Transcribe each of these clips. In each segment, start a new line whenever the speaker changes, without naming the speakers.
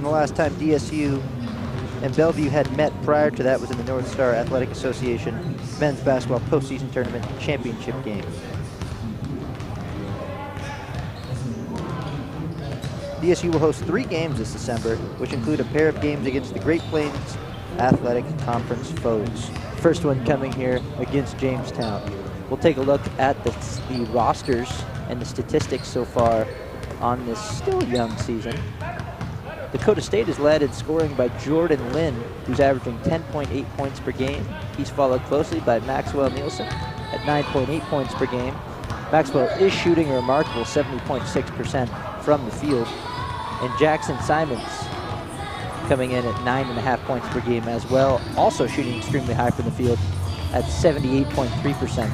the last time DSU and Bellevue had met prior to that was in the North Star Athletic Association men's basketball postseason tournament championship game. DSU will host 3 games this December, which include a pair of games against the Great Plains Athletic Conference foes. First one coming here against Jamestown. We'll take a look at the rosters and the statistics so far on this still young season. Dakota State is led in scoring by Jordan Lynn, who's averaging 10.8 points per game. He's followed closely by Maxwell Nielsen at 9.8 points per game. Maxwell is shooting a remarkable 70.6% from the field. And Jackson Simons coming in at 9.5 points per game as well, also shooting extremely high from the field at 78.3%.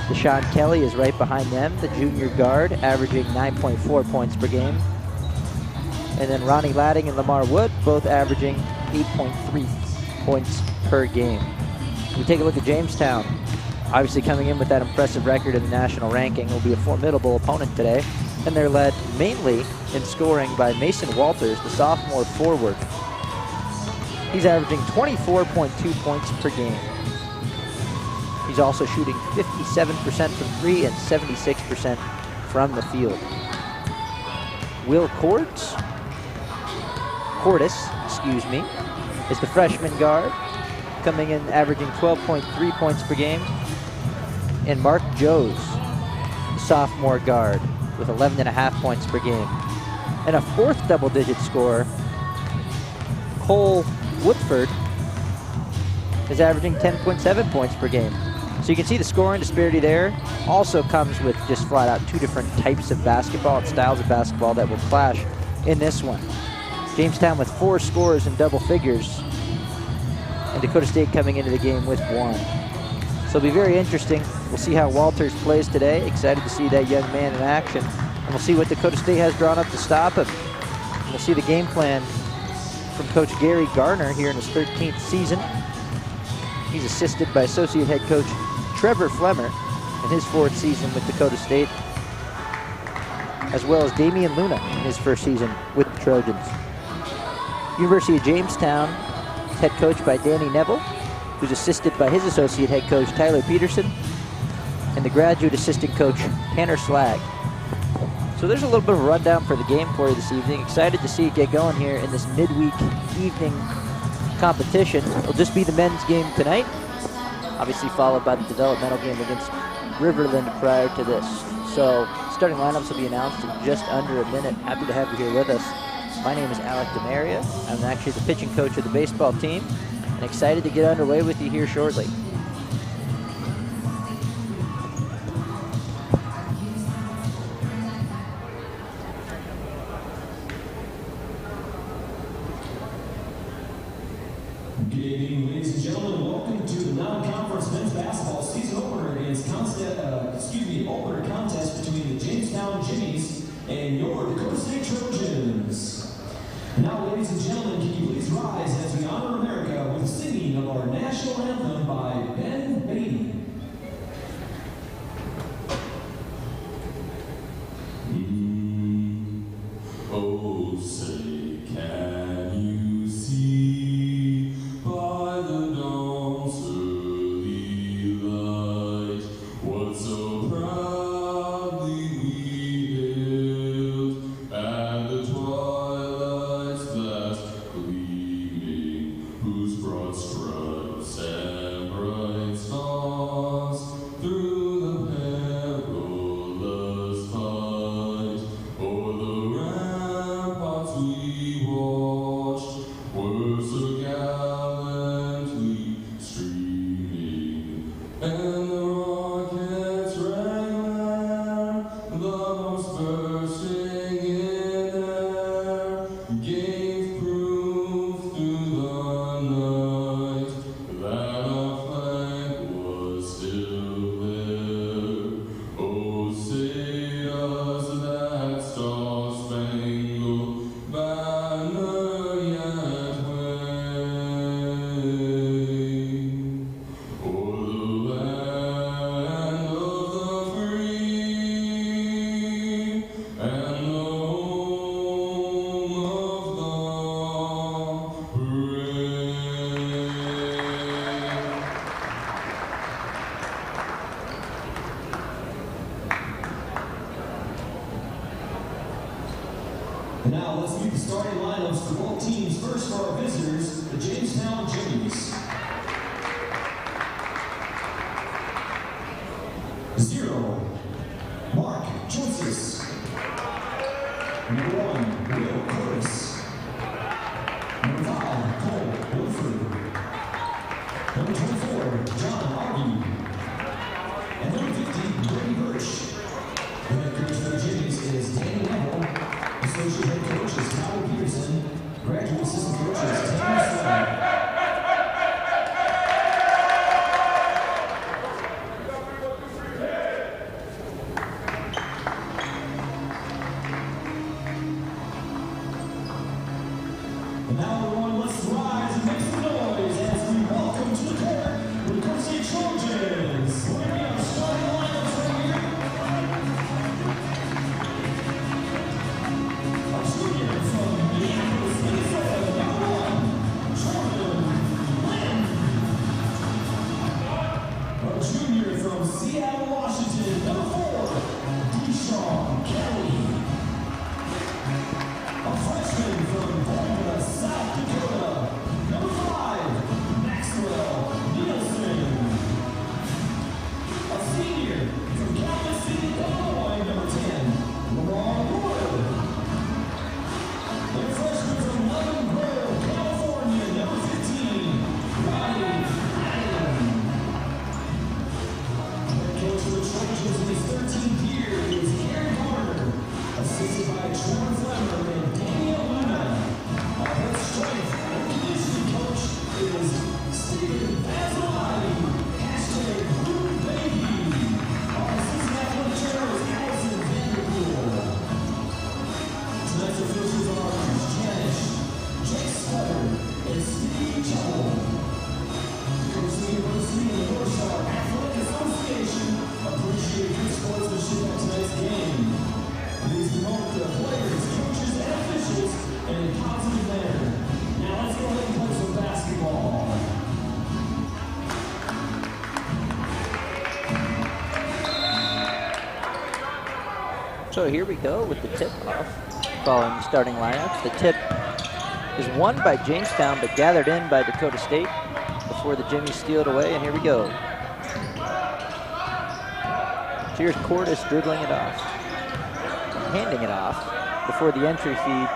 Deshaun Kelly is right behind them, the junior guard, averaging 9.4 points per game. And then Ronnie Ladding and Lamar Wood, both averaging 8.3 points per game. We take a look at Jamestown, obviously coming in with that impressive record in the national ranking, will be a formidable opponent today. And they're led mainly in scoring by Mason Walters, the sophomore forward. He's averaging 24.2 points per game. He's also shooting 57% from 3 and 76% from the field. Will Cordis, is the freshman guard, coming in averaging 12.3 points per game. And Mark Joes, the sophomore guard, with 11.5 points per game. And a fourth double-digit scorer, Cole Woodford, is averaging 10.7 points per game. So you can see the scoring disparity there. Also comes with just flat out 2 different types of basketball and styles of basketball that will clash in this one. Jamestown with 4 scorers in double figures, and Dakota State coming into the game with 1. So it'll be very interesting. We'll see how Walters plays today. Excited to see that young man in action. And we'll see what Dakota State has drawn up to stop him. And we'll see the game plan from Coach Gary Garner here in his 13th season. He's assisted by Associate Head Coach Trevor Flemmer in his 4th season with Dakota State, as well as Damian Luna in his 1st season with the Trojans. University of Jamestown is head coached by Danny Neville, who's assisted by his associate head coach, Tyler Peterson, and the graduate assistant coach, Tanner Slag. So there's a little bit of a rundown for the game for you this evening. Excited to see it get going here in this midweek evening competition. It'll just be the men's game tonight, obviously followed by the developmental game against Riverland prior to this. So starting lineups will be announced in just under a minute. Happy to have you here with us. My name is Alec DeMaria. I'm actually the pitching coach of the baseball team, and excited to get underway with you here shortly.
Good evening, ladies and gentlemen. Welcome to the non-conference men's basketball season opener opener contest between the Jamestown Jimmies and your Dakota State Trojans. Now, ladies and gentlemen, can you please rise as we honor America with singing of our national anthem by Ben Beatty.
Oh, say, can you see by the dawn's early light what so proudly we hailed at the twilight's last gleaming, whose broad stripes and bright stars
And now let's meet the starting lineups for both teams. First for our visitors, the Jamestown Jimmies. 0, Mark Joseph. Number 1, Will Curtis. Number 5, Cole Wilford. Number 24, John Argy. And number 50, Brady Birch. The head coach for the Jimmies is Danny Neville. Associate head coach is Tyler Peterson. Graduate assistant coach is Tanner Slade. And now everyone, let's rise and make some noise as we welcome to the court the Varsity Trojans. We're going to be our starting lineups right here. Our junior from Minneapolis, Minnesota, number 1, Jordan Lynn. Our junior from Seattle, Washington, number 4, Deshaun Kelly. A freshman from Boulder, South Dakota, number 5, Maxwell Nielsen. A senior from Kansas City, Illinois, number 10, Lamar Wood. And a freshman from Lemon Grove, California, number 15, Ronnie Allen. Head coach for the Trojans in his 13th year is Gary Garner, assisted by Trevor Flemmer and Daniel Luna. Our head strength and conditioning coach is Steven Vasilati. #BlueBaby. Our assistant athletic trainer is Allison Vanderpool. Tonight's officials are Chris Janish, Jake Sutter, and Steve Chapel. The coach of the University and the North Star Athletic Association appreciate good sportsmanship at tonight's game. Please promote the players, coaches, and officials in a positive manner. Now let's go ahead and play some basketball.
So here we go with the tip-off following the starting lineups. The tip is won by Jamestown but gathered in by Dakota State before the Jimmies steal it away, and here we go. So here's Cordis dribbling it off, handing it off before the entry feed.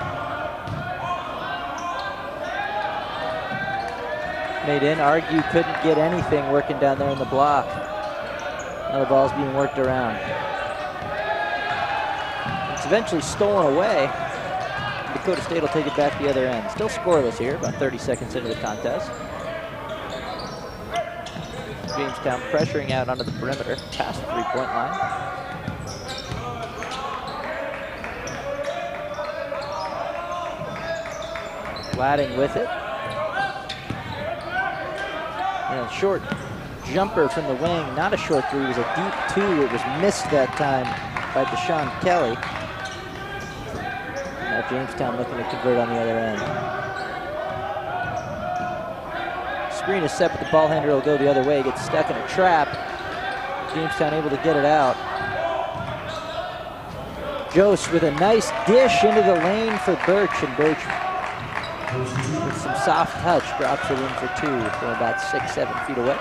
Made in, Argue couldn't get anything working down there in the block. Now the ball's being worked around. It's eventually stolen away. Dakota State will take it back the other end. Still scoreless here, about 30 seconds into the contest. Jamestown pressuring out onto the perimeter, past the three-point line. Ladding with it. And a short jumper from the wing, not a short three, it was a deep 2. It was missed that time by Deshaun Kelly. Now Jamestown looking to convert on the other end. Screen is set, but the ball handler will go the other way, gets stuck in a trap. Jamestown able to get it out. Jose with a nice dish into the lane for Birch, and Birch with some soft touch drops it in for 2 from about 6-7 feet away.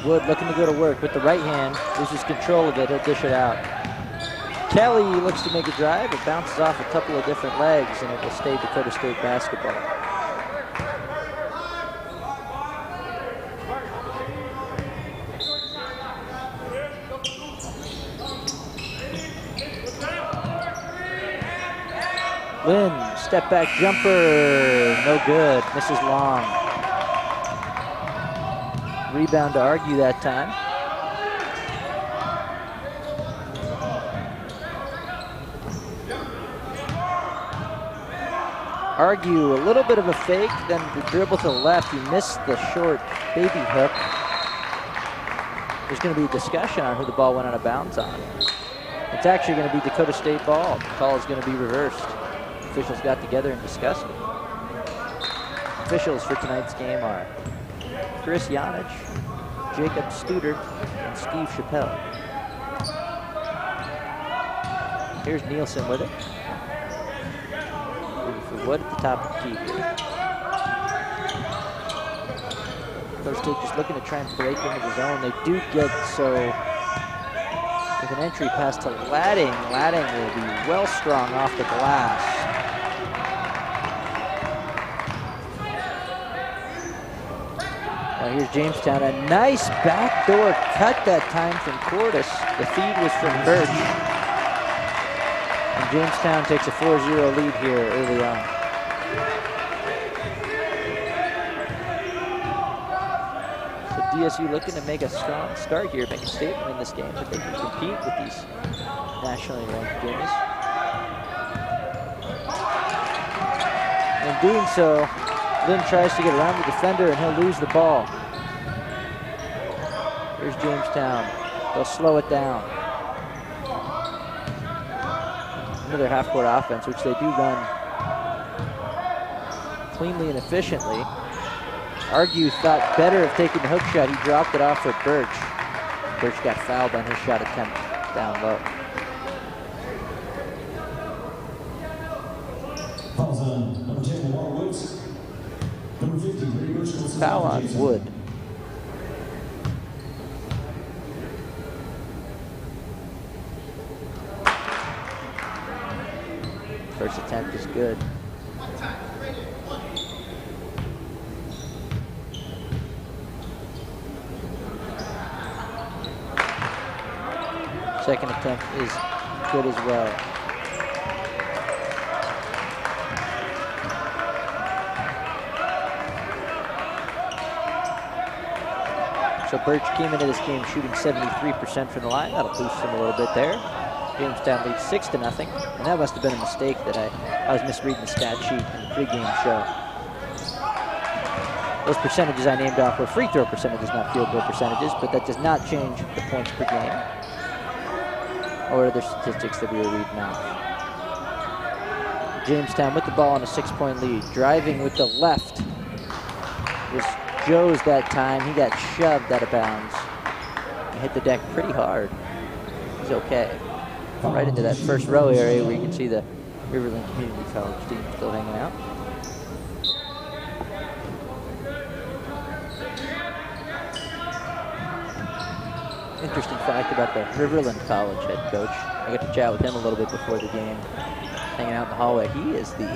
Wood looking to go to work with the right hand, loses control of it, he'll dish it out. Kelly looks to make a drive, it bounces off a couple of different legs, and it will stay Dakota State basketball. Lynn, step back jumper, no good, misses long. Rebound to Argue that time. Argue, a little bit of a fake, then the dribble to the left. He missed the short baby hook. There's going to be a discussion on who the ball went out of bounds on. It's actually going to be Dakota State ball. The call is going to be reversed. officials got together and discussed it. Officials for tonight's game are Chris Janich, Jacob Studer, and Steve Chappelle. Here's Nielsen with it. For Wood at the top of the key here. Coach State just looking to try and break into the zone. They do get so with an entry pass to Ladding. Ladding will be well strong off the glass. Now here's Jamestown. A nice backdoor cut that time from Cordes. The feed was from Birch. And Jamestown takes a 4-0 lead here early on. DSU looking to make a strong start here, make a statement in this game that they can compete with these nationally ranked games. In doing so, Lynn tries to get around the defender and he'll lose the ball. Here's Jamestown. They'll slow it down. Another half-court offense, which they do run cleanly and efficiently. Argue thought better of taking the hook shot. He dropped it off for Birch. Birch got fouled on his shot attempt down low.
Fouls on number 10, Lamar Woods. Number 50, Brady Birch.
Foul on Wood. First attempt is good. Second attempt is good as well. So Birch came into this game shooting 73% from the line. That'll boost him a little bit there. Jamestown leads 6-0, and that must have been a mistake that I was misreading the stat sheet in the pregame show. Those percentages I named off were free throw percentages, not field goal percentages, but that does not change the points per game or other statistics that we were reading off. Jamestown with the ball on a 6-point lead. Driving with the left was Joe's that time. He got shoved out of bounds. He hit the deck pretty hard. He's okay. Right into that first row area where you can see the Riverland Community College team still hanging out. Interesting fact about the Riverland College head coach. I got to chat with him a little bit before the game, hanging out in the hallway. He is the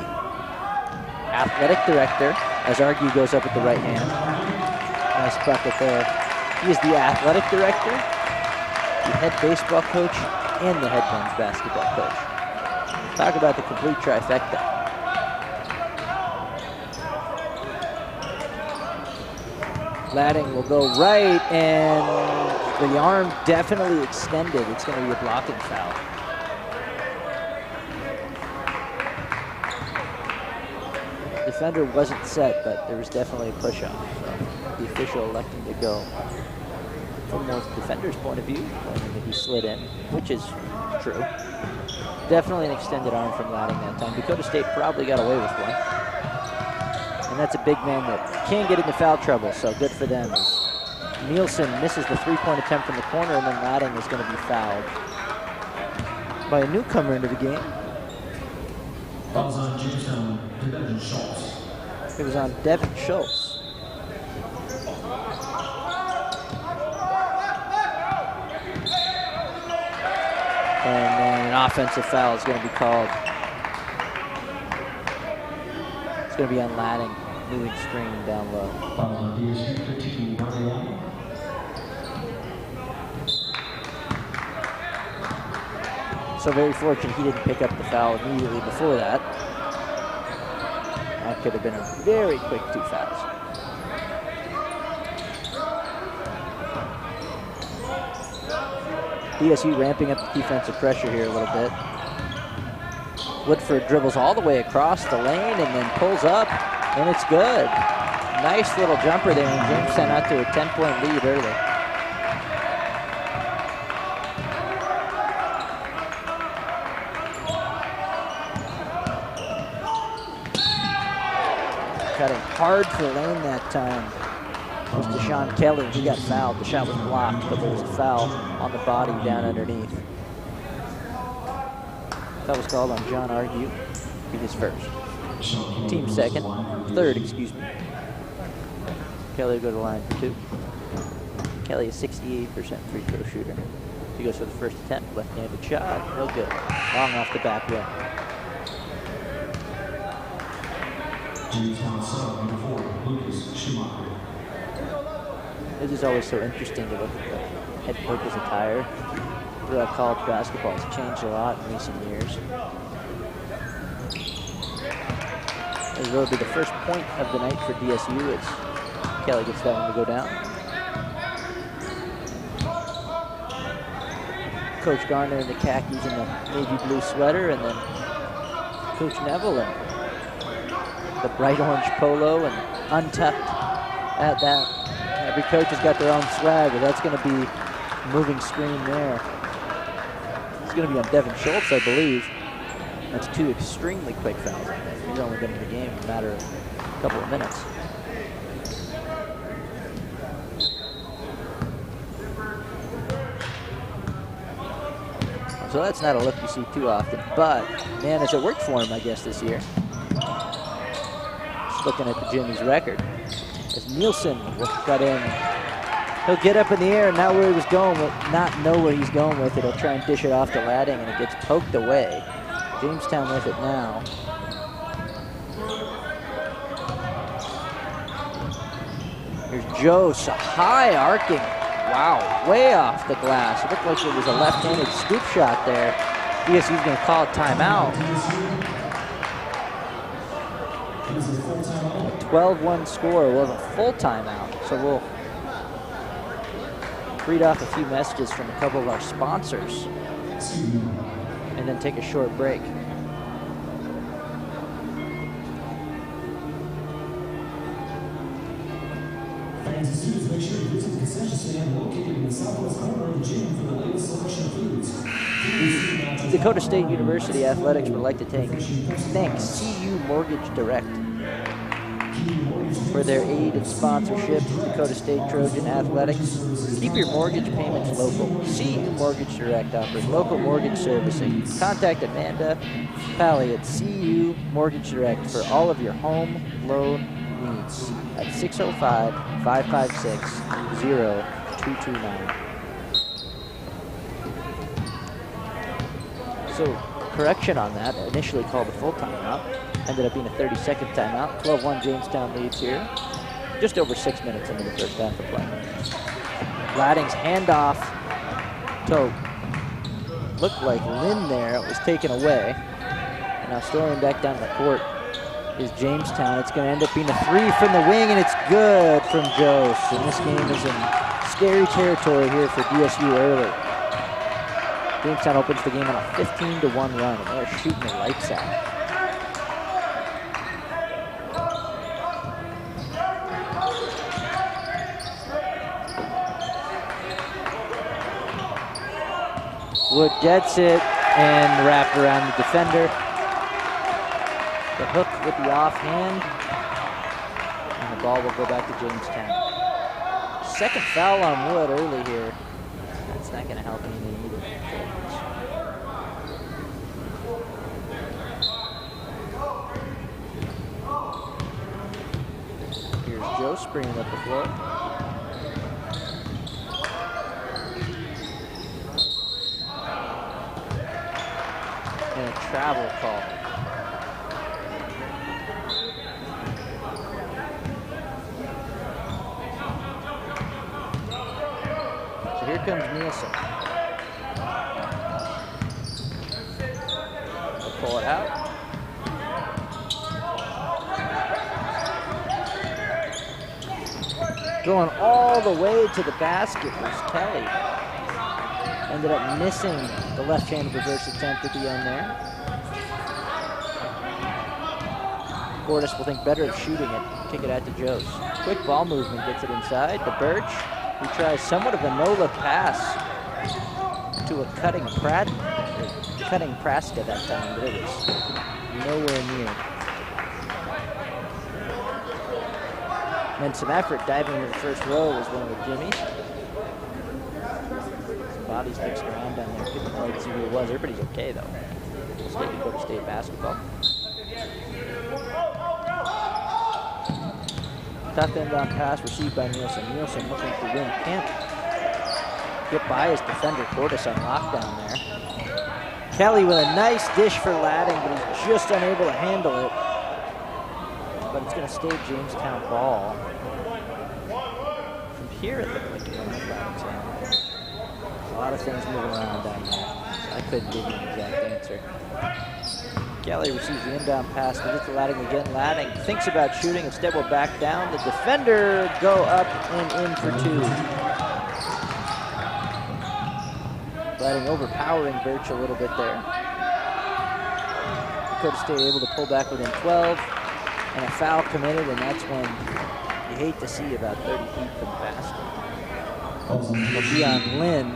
athletic director, as Argue goes up with the right hand. Nice bucket there. He is the athletic director, the head baseball coach, and the head men's basketball coach. Talk about the complete trifecta. Ladding will go right, and the arm definitely extended. It's going to be a blocking foul. Defender wasn't set, but there was definitely a push-off. So the official electing to go from the defender's point of view, claiming that he slid in, which is true. Definitely an extended arm from Ladding that time. Dakota State probably got away with one. And that's a big man that can get into foul trouble, so good for them. Nielsen misses the three-point attempt from the corner, and then Ladding is going to be fouled by a newcomer into the game.
Fouls on Jamestown, Devin Schultz.
It was on Devin Schultz. And then an offensive foul is going to be called. It's going to be on Ladding, moving screen down low.
Fouls on DSU 15, Varsity.
So very fortunate he didn't pick up the foul immediately before that. That could have been a very quick 2 fouls. DSU ramping up the defensive pressure here a little bit. Woodford dribbles all the way across the lane and then pulls up, and it's good. Nice little jumper there, and Jamestown out to a 10-point lead early. cutting hard for the lane that time was Deshaun Kelly. He got fouled. The shot was blocked, but there was a foul on the body down underneath. That was called on John Argue. Be his first. Team second. Third, excuse me. Kelly will go to the line for 2. Kelly is 68% free throw shooter. He goes for the first attempt. Left-handed shot. No good. Long off the back rim. This is always so interesting to look at the head coach's attire. Throughout college basketball, it's changed a lot in recent years. This will be the first point of the night for DSU as Kelly gets that one to go down. Coach Garner in the khakis and the navy blue sweater, and then Coach Neville in the bright orange polo and untucked at that. Every coach has got their own swag, but that's going to be a moving screen there. It's going to be on Devin Schultz, I believe. That's 2 extremely quick fouls. He's only been in the game in a matter of a couple of minutes. So that's not a look you see too often, but man, has it worked for him, I guess, this year. Just looking at the Jimmy's record. As Nielsen got in, he'll get up in the air and not where he was going with, not know where he's going with it. He'll try and dish it off to Ladding, and it gets poked away. Jamestown with it now. Here's Jose, high arcing. Wow, way off the glass. It looked like it was a left-handed scoop shot there. DSU's going to call a timeout. A 12-1 score was a full timeout. So we'll read off a few messages from a couple of our sponsors and then take a short break.
Fans and students, make sure to visit the concession stand located in the southwest corner of the gym for the latest selection of foods.
Dakota State University Athletics would like to thank CU Mortgage Direct for their aid and sponsorship of Dakota State Trojan Athletics. Keep your mortgage payments local. CU Mortgage Direct offers local mortgage servicing. Contact Amanda Pally at CU Mortgage Direct for all of your home loan needs at 605-556-0229. So, correction on that, initially called a full timeout, ended up being a 30-second timeout. 12-1 Jamestown leads here. Just over 6 minutes into the first half of play. Ladding's handoff to looked like Lynn there. It was taken away. And now storming back down the court is Jamestown. It's going to end up being a 3 from the wing, and it's good from Jose. And this game is in scary territory here for DSU early. Jamestown opens the game on a 15-1 run, and they're shooting the lights out. Wood gets it and wrapped around the defender. The hook with the offhand, and the ball will go back to Jamestown. Second foul on Wood early here. That's not going to help anything either. Here's Joe springing up the floor. And a travel call. So here comes Nielsen. They'll pull it out. Going all the way to the basket was Kelly. Ended up missing the left-handed reverse attempt at the end there. Gordis will think better of shooting it, kick it out to Jose. Quick ball movement, gets it inside to Birch. He tries somewhat of a no-look pass to a cutting Praska that time, but it was nowhere near. And some effort diving into the first row was one of the Jimmies. Some bodies fixed around down there. Couldn't quite see who it was. Everybody's okay though. State Dakota State basketball. Tough inbound pass received by Nielsen. Nielsen looking to win. Can't get by his defender, Cordes, on lockdown there. Kelly with a nice dish for Ladding, but he's just unable to handle it. But it's going to stay Jamestown ball. From here, it looked like it went up Ladding's hand. A lot of things moving around down there. So I couldn't give you an exact answer. Kelly receives the inbound pass, gives it to Ladding again. Ladding thinks about shooting, instead will back down. The defender go up and in for two. Ladding overpowering Birch a little bit there. Dakota State able to pull back within 12, and a foul committed, and that's when you hate to see about 30 feet from the basket. It'll be on Lynn.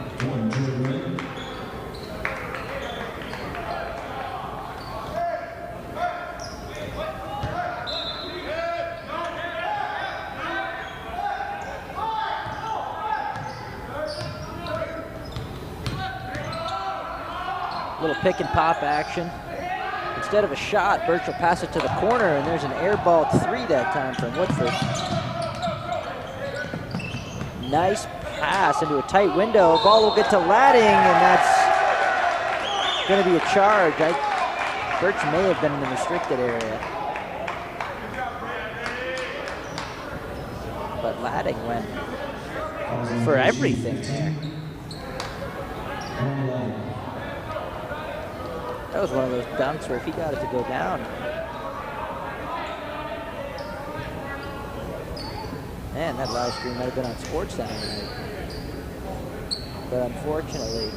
Little pick and pop action. Instead of a shot, Birch will pass it to the corner, and there's an airball three that time from Woodford. Nice pass into a tight window. Ball will get to Ladding, and that's going to be a charge. Birch may have been in the restricted area. But Ladding went for everything there. That was one of those dunks where if he got it to go down. Man, that live stream might have been on Sports Center tonight. But unfortunately,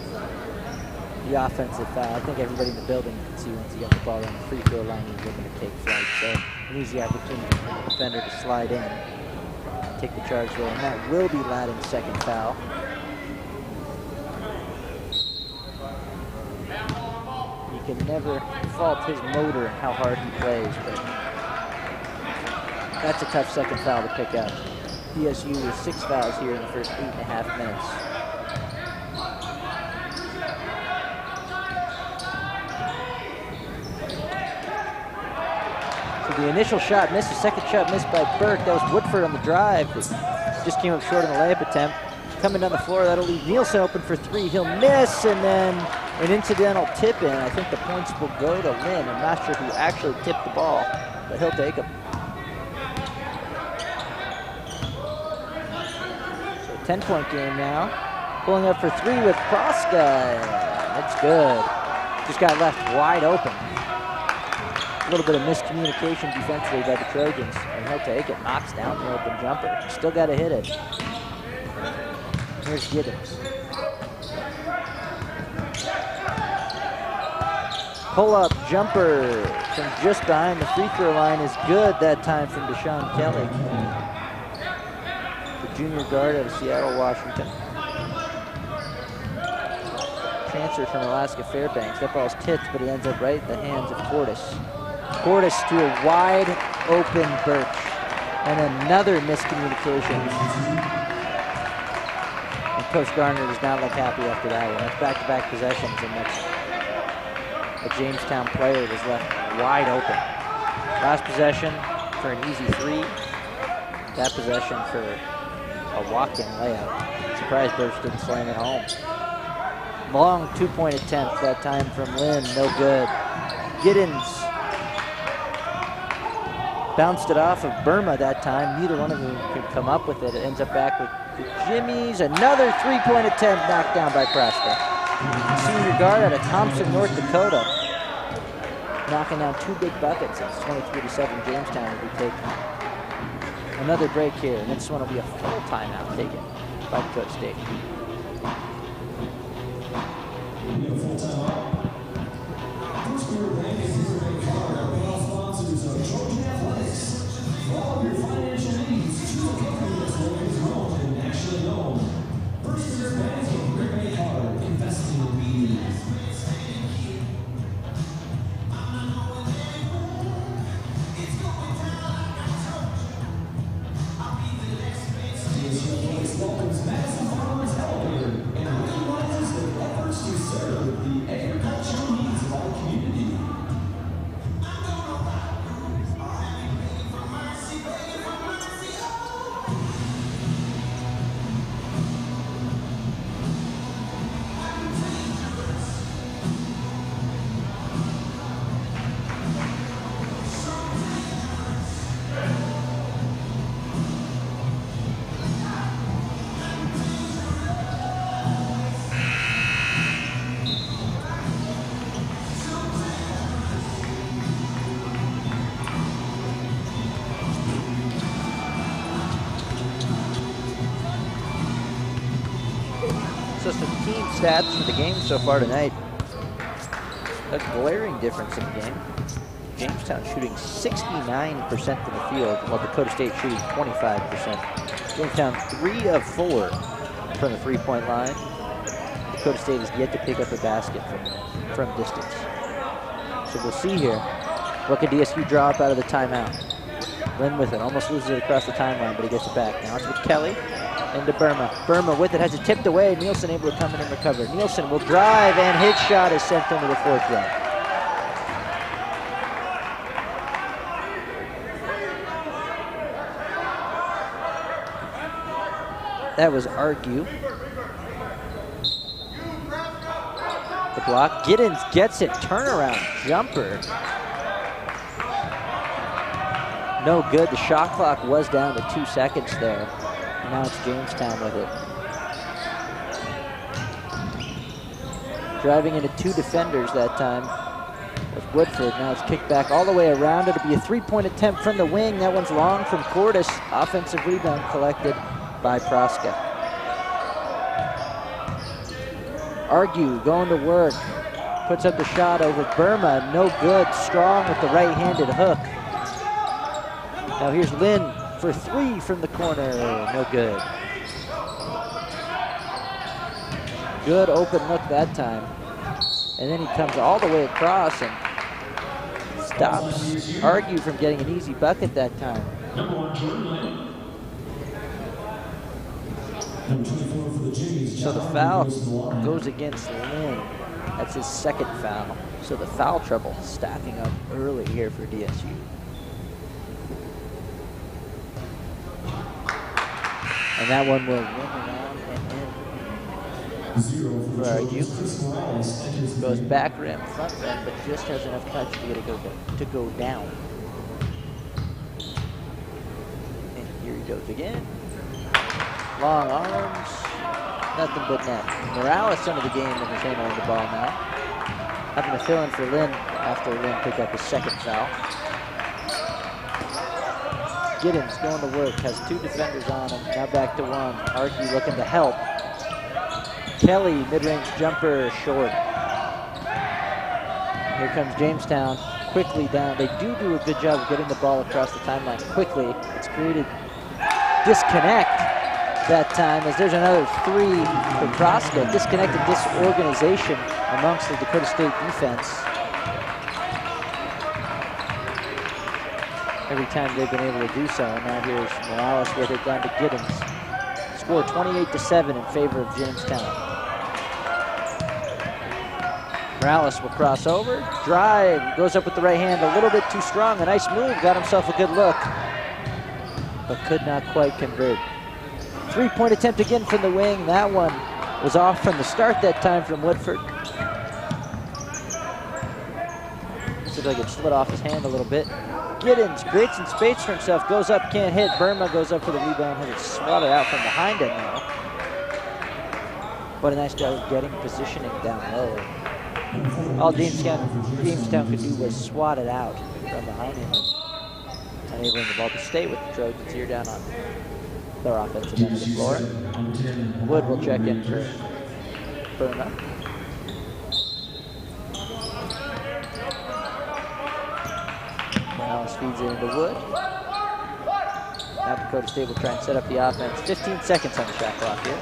the offensive foul, I think everybody in the building could see once he got the ball on the free throw line, he was looking to take flight. So an easy opportunity for the defender to slide in, take the charge there. And that will be Ladding's second foul. You can never fault his motor and how hard he plays, but that's a tough second foul to pick up. DSU with 6 fouls here in the first 8.5 minutes. So the initial shot missed, the second shot missed by Burke. That was Woodford on the drive. It just came up short on the layup attempt. Coming down the floor, that'll leave Nielsen open for 3. He'll miss, and then an incidental tip in. I think the points will go to Lynn. I'm not sure who actually tipped the ball, but he'll take them. So 10-point game now. Pulling up for 3 with Proska. That's good. Just got left wide open. A little bit of miscommunication defensively by the Trojans, and he'll take it. Knocks down the open jumper. Still got to hit it. Here's Giddens. Pull-up jumper from just behind the free throw line is good that time from Deshaun Kelly. The junior guard out of Seattle, Washington. Transfer from Alaska Fairbanks. That ball's tipped, but it ends up right in the hands of Cordes. Cordes to a wide open Birch. And another miscommunication. And Coach Garner does not look happy after that one. That's back-to-back possessions, and that's a Jamestown player was left wide open. Last possession for an easy 3. That possession for a walk-in layup. Surprised Birch didn't slam it home. Long 2-point attempt that time from Lynn, no good. Giddens bounced it off of Burma that time. Neither one of them could come up with it. It ends up back with the Jimmies. Another 3-point attempt knocked down by Presta. Senior guard out of Thompson, North Dakota. Knocking down 2 big buckets. It's 23-7 Jamestown will be taking. Another break here, and this one will be a full timeout taken by Dakota State.
Full timeout. First quarter bank is here to make our sponsors of Trojan Athletics. For all of your financial needs, choose a company that's local, grown, and nationally known. First quarter bank of Rick Mayhard, investing in media.
some team stats for the game so far tonight. A glaring difference in the game. Jamestown shooting 69% from the field, while Dakota State shooting 25%. Jamestown 3 of 4 from the three-point line. Dakota State has yet to pick up a basket from distance. So we'll see here. What can DSU draw up out of the timeout? Lynn with it, almost loses it across the timeline, but he gets it back. Now it's with Kelly, into Burma. Burma with it, has it tipped away. Nielsen able to come in and recover. Nielsen will drive, and his shot is sent into the fourth row. That was Argue. The block. Giddens gets it. Turnaround jumper. No good. The shot clock was down to 2 seconds there. And now it's Jamestown with it. Driving into 2 defenders that time with Woodford. Now it's kicked back all the way around. It'll be a 3-point attempt from the wing. That one's long from Cordes. Offensive rebound collected by Proska. Argue going to work. Puts up the shot over Burma. No good. Strong with the right-handed hook. Now here's Lynn for 3 from the corner. No good. Good open look that time. And then he comes all the way across and stops Argue from getting an easy bucket that time. So the foul goes against Lynn. That's his second foul. So the foul trouble stacking up early here for DSU. And that one will run around and in for Argue. Goes back rim, front rim, but just has enough touch to get it to go down. And here he goes again. Long arms, nothing but net. Morales under the game and is handling the ball now. Having to fill in for Lynn after Lynn picked up his second foul. Giddens going to work, has 2 defenders on him, now back to 1. Argue looking to help. Kelly, mid-range jumper, short. Here comes Jamestown, quickly down. They do a good job of getting the ball across the timeline quickly. It's created disconnect that time, as there's another 3 for Proska. Disconnected disorganization amongst the Dakota State defense. Every time they've been able to do so. And now here's Morales with it down to Giddens. Score 28-7 in favor of Jamestown. Morales will cross over, drive, goes up with the right hand, a little bit too strong. A nice move, got himself a good look, but could not quite convert. 3-point attempt again from the wing. That one was off from the start that time from Woodford. Looks like it slid off his hand a little bit. Giddens creates some space for himself, goes up, can't hit. Burma goes up for the rebound, has it swatted out from behind him now. What a nice job of getting positioning down low. All Jamestown could do was swat it out from behind him, enabling the ball to stay with the Trojans here down on their offensive end of the floor. Wood will check in for Burma. Morales feeds it into Wood. Now Dakota State will try and set up the offense. 15 seconds on the shot clock here.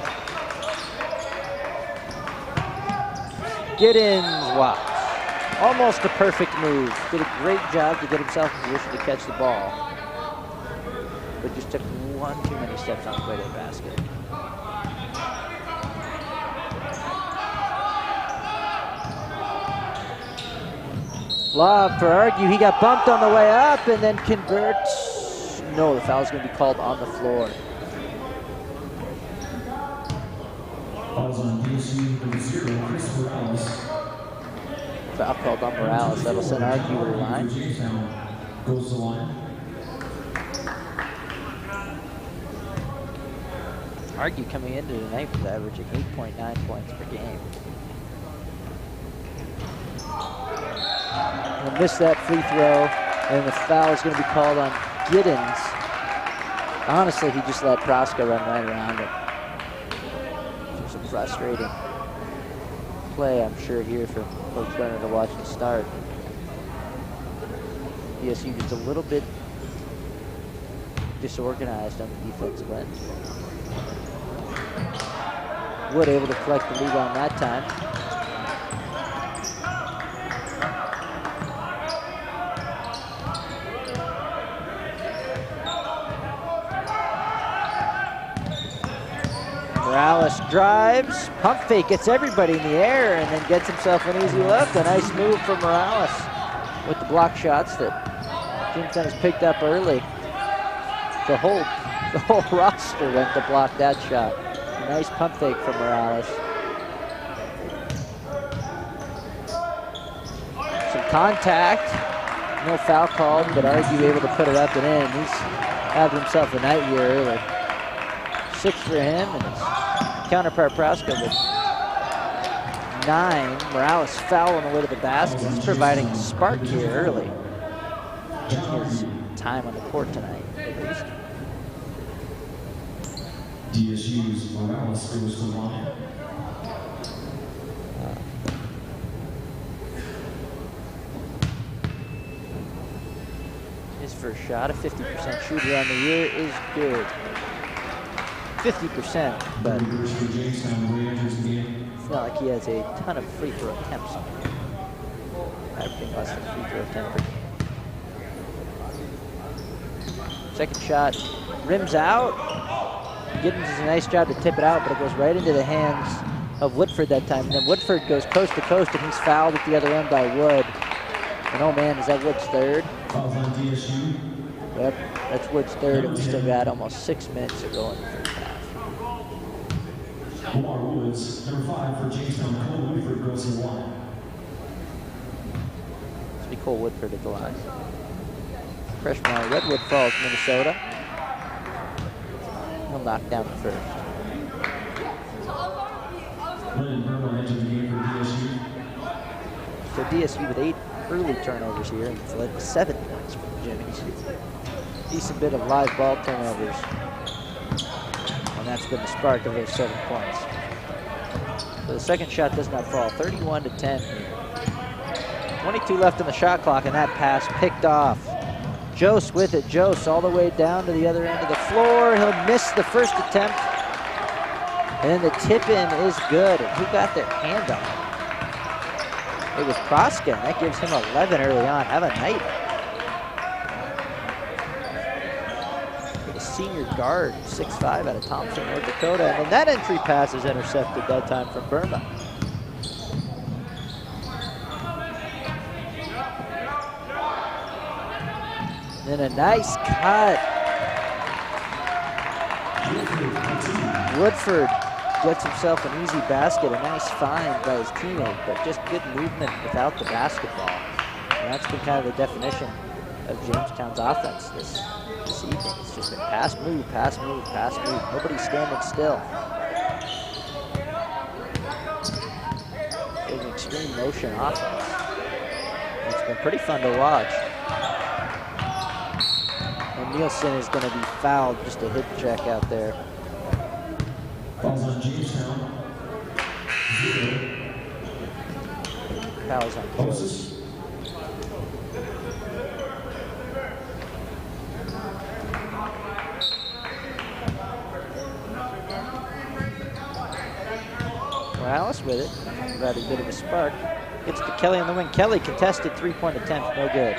Giddens, wow. Almost a perfect move. Did a great job to get himself in position to catch the ball, but just took one too many steps on the way to the basket. Lob for Argue. He got bumped on the way up and then converts. No, the foul's going to be called on the floor.
Fouls on DSU number 0, Chris Morales.
Foul called on Morales. That'll send Argue to the line.
Goes to the line.
Argue coming into tonight was averaging 8.9 points per game. He'll miss that free throw, and the foul is going to be called on Giddens. Honestly, he just let Proska run right around him. Some frustrating play, I'm sure, here for Coach Leonard to watch the start. DSU just a little bit disorganized on the defensive end. Wood able to collect the rebound that time. Morales drives, pump fake, gets everybody in the air, and then gets himself an easy look. A nice move from Morales with the block shots that Jamestown has picked up early. The whole roster went to block that shot. A nice pump fake from Morales. Some contact, no foul called, but Argue able to put it up and in. He's having himself a night here early. 6 for him, and his counterpart Praska with 9. Morales foul on the way to the basket. He's providing a spark here early. His time on the court tonight, at least.
DSU's Morales goes to the line.
His first shot, a 50% shooter on the year, is good. 50%, but it's not like he has a ton of free throw attempts. Averaging less than free throw attempt per game. Second shot, rims out. Giddens does a nice job to tip it out, but it goes right into the hands of Woodford that time. And then Woodford goes coast to coast, and he's fouled at the other end by Wood. And oh man, is that Wood's third? Yep, that's Wood's third, and we still got almost 6 minutes to go in the first half.
Lamar Woods, number 5 for Jamestown, Cole Woodford goes to the line.
It's be Cole Woodford at the line. Freshman out of Redwood Falls, Minnesota. He'll knock down the first.
Lennon Burma enters the game for DSU.
So DSU with 8 early turnovers here, and it's led to 7 points for the Jimmies. Decent bit of live ball turnovers. And that's been the spark of those 7 points. So the second shot does not fall, 31 to 10. 22 left on the shot clock, and that pass picked off. Jose with it, Jose all the way down to the other end of the floor. He'll miss the first attempt. And then the tip-in is good. And who got their hand on it? It was Praska, and that gives him 11 early on. Have a night. Senior guard, 6'5", out of Thompson, North Dakota. And then that entry pass is intercepted that time from Burma. And then a nice cut. Woodford gets himself an easy basket, a nice find by his teammate, but just good movement without the basketball. And that's been kind of the definition of Jamestown's offense this evening. It's just been pass, move, pass, move, pass, move. Nobody's standing still. It's an extreme motion offense. It's been pretty fun to watch. And Nielsen is going to be fouled, just a hip check out there.
Fouls on Jamestown. 0.
Fouls on Jose. Morales with it, got a bit of a spark. Gets to Kelly on the wing. Kelly contested 3-point attempt, no good.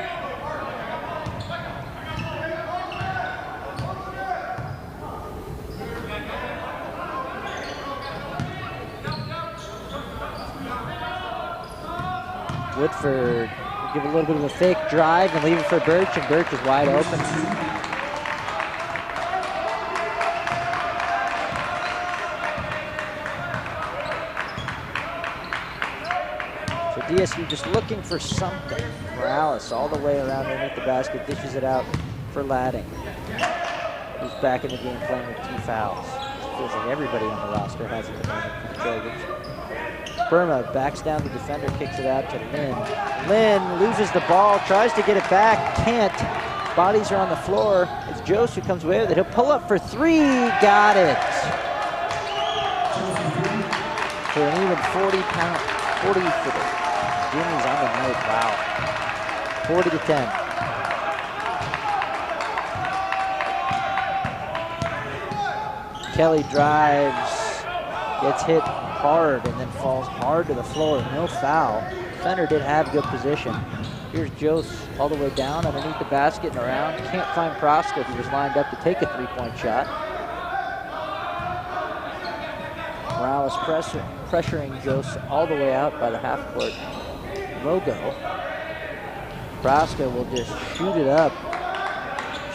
Woodford will give a little bit of a fake drive and leave it for Birch, and Birch is wide open. So DSU just looking for something. Morales all the way around underneath the basket, dishes it out for Ladding, who's back in the game playing with 2 fouls. It feels like everybody on the roster has it at the moment for the Trojans. Burma backs down the defender, kicks it out to Lynn. Lynn loses the ball, tries to get it back, can't. Bodies are on the floor. It's Jose who comes away with it. He'll pull up for 3, got it. for an even 40 for the Jimmies on the night. Wow. 40 to 10. Kelly drives, gets hit hard, and then falls hard to the floor. No foul. Fenner did have good position. Here's Jose all the way down underneath the basket and around. Can't find Proska, who was lined up to take a three-point shot. Morales pressuring Jose all the way out by the half-court logo. Proska will just shoot it up.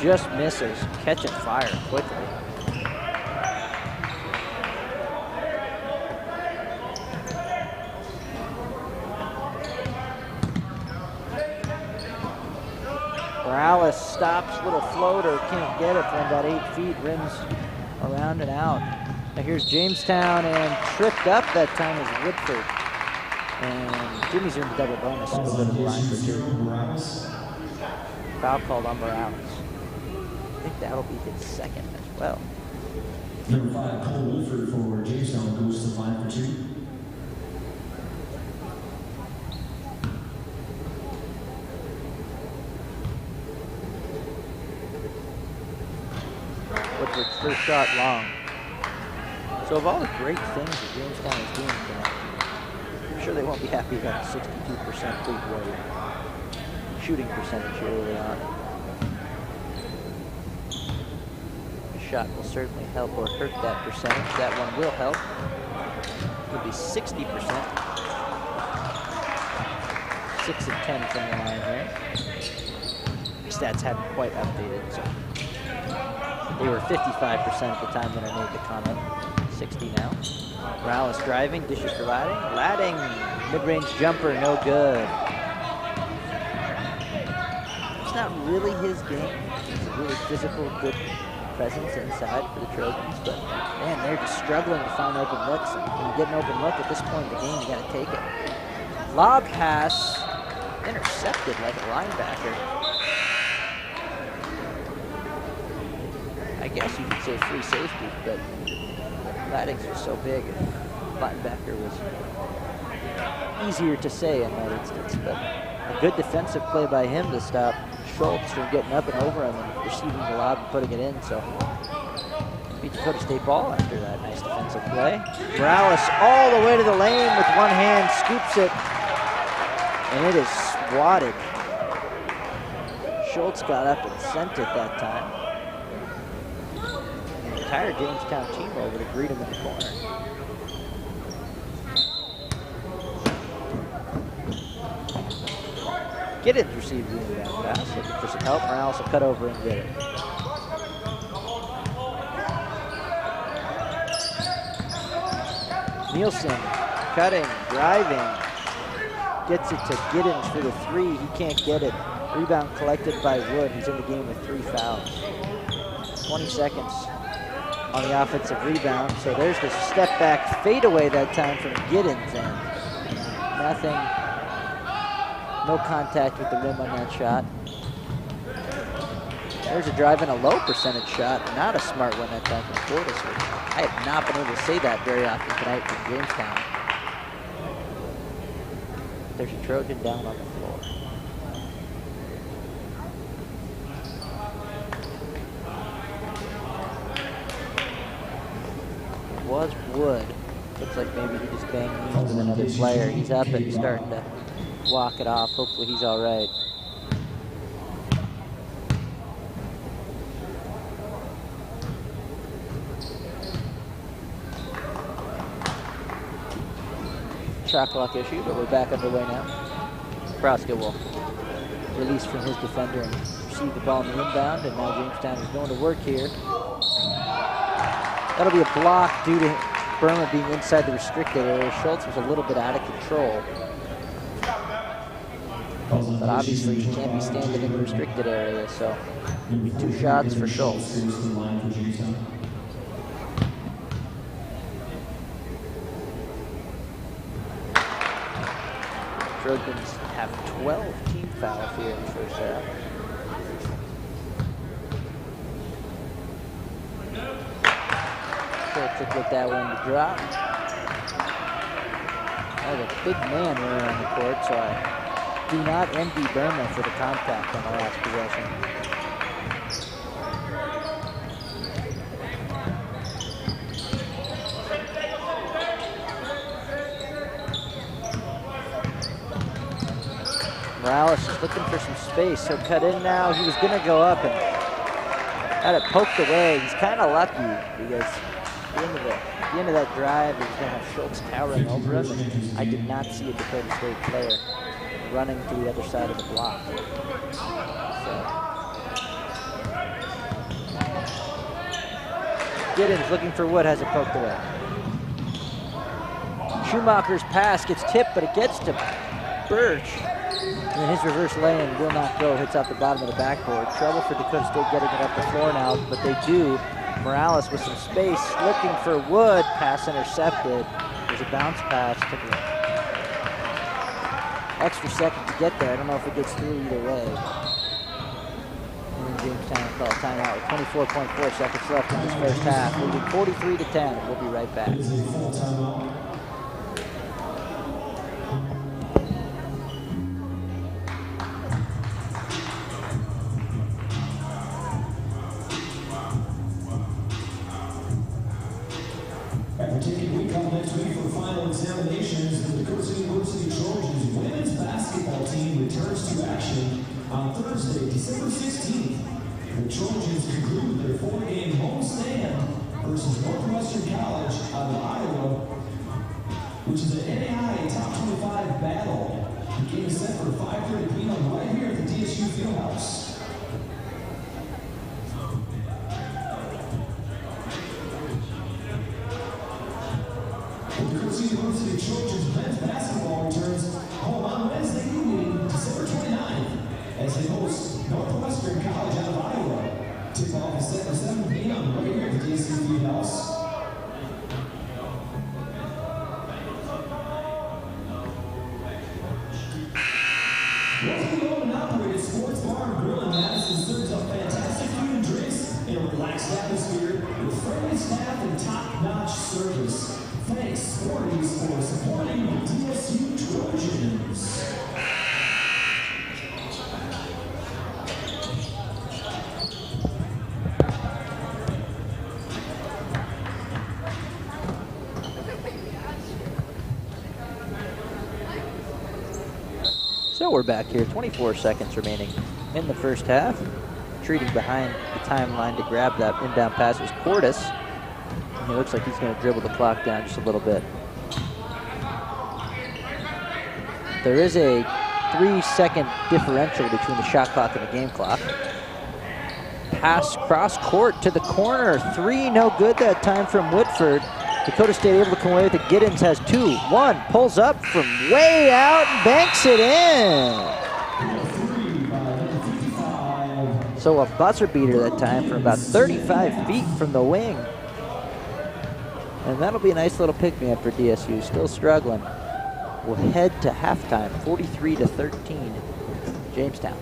Just misses. Catching fire quickly. Morales stops, little floater, can't get it from about 8 feet, rims around and out. Now here's Jamestown, and tripped up that time is Woodford. And Jimmy's in the double bonus, so go to the line for two. Foul called on Morales. I think that'll be his second as well.
Number 5, Cole Woodford for Jamestown goes to the line for 2.
Woodford's first shot long. So of all the great things that Jamestown is doing, I'm sure they won't be happy about 62% free-throw shooting percentage early on. The shot will certainly help or hurt that percentage. That one will help. It'll be 60%. 6 and 10 from the line here. Stats haven't quite updated, so they were 55% at the time that I made the comment. 60 now. Morales driving, dishes for Ladding. Ladding, mid-range jumper, no good. It's not really his game. It's a really physical, good presence inside for the Trojans, but man, they're just struggling to find open looks. And when you get an open look at this point in the game, you gotta take it. Lob pass, intercepted like a linebacker. I guess you could say free safety, but Ladding's just so big. Linebacker was easier to say in that instance, but a good defensive play by him to stop Schultz from getting up and over him and receiving the lob and putting it in. So beat Dakota State ball after that nice defensive play. Morales all the way to the lane with one hand, scoops it, and it is swatted. Schultz got up and sent it that time. The entire Jamestown team over to greet him in the corner. Giddens received the inbound pass, looking for some help. Morales will cut over and get it. Nielsen cutting, driving, gets it to Giddens for the three. He can't get it. Rebound collected by Wood. He's in the game with 3 fouls. 20 seconds on the offensive rebound. So there's the step back fadeaway that time from Giddens, and nothing. No contact with the rim on that shot. There's a drive and a low percentage shot. Not a smart one that time from Portis. I have not been able to say that very often tonight from Jamestown. There's a Trojan down on the floor. It was Wood. Looks like maybe he just banged into another player. He's up and starting to walk it off. Hopefully he's all right. Shot clock issue, but we're back underway now. Proska will release from his defender and receive the ball in the inbound, and now Jamestown is going to work here. That'll be a block due to Burma being inside the restricted area. Schultz was a little bit out of control. But obviously he can't be standing in the restricted area, so it'll be 2 shots for Schultz. Trojans have 12 team fouls here in the first half. Schultz will get that one to drop. have a big man running on the court, so I do not envy Burma for the contact on the last possession. Morales is looking for some space. He'll cut in now. He was going to go up and had it poked away. He's kind of lucky because at the end of that drive, he was going to have Schultz towering over him. And I did not see a Dakota State player running to the other side of the block. So, Giddens looking for Wood, has it poked away. Schumacher's pass gets tipped, but it gets to Birch. And then his reverse lane will not go, hits off the bottom of the backboard. Trouble for Dakota State getting it up the floor now, but they do. Morales with some space, looking for Wood, pass intercepted. There's a bounce pass, took an extra second to get there. I don't know if it gets through either way. And then Jamestown will call a timeout with 24.4 seconds left in this first half. Moving 43-10, we'll be right back.
After taking a week off next week for final examinations, the Dakota State University Trojans women's basketball team returns to action on Thursday, December 16th. The Trojans conclude their 4-game homestand versus Northwestern College out of Iowa, which is an NAIA Top 25 battle. The game is set for 5:30 p.m. right here at the DSU Fieldhouse. University Trojans men's basketball returns home on Wednesday evening, December 29th, as they host Northwestern College out of Iowa. Tip-off is set for 7 p.m. right here at the DSU Fieldhouse. Locally owned and operated sports bar and grill in Madison serves up fantastic food and drinks in a relaxed atmosphere with friendly staff and top-notch service. Thanks, Sporties, for supporting the DSU Trojans.
So we're back here, 24 seconds remaining in the first half. Retreating behind the timeline to grab that inbound pass was Portis. It looks like he's going to dribble the clock down just a little bit. There is a 3-second differential between the shot clock and the game clock. Pass cross court to the corner. 3, no good that time from Woodford. Dakota State able to come away with it. Giddens has 2. 1, pulls up from way out and banks it in. So a buzzer beater that time from about 35 feet from the wing. And that'll be a nice little pick-me-up for DSU. Still struggling. We'll head to halftime, 43-13, Jamestown.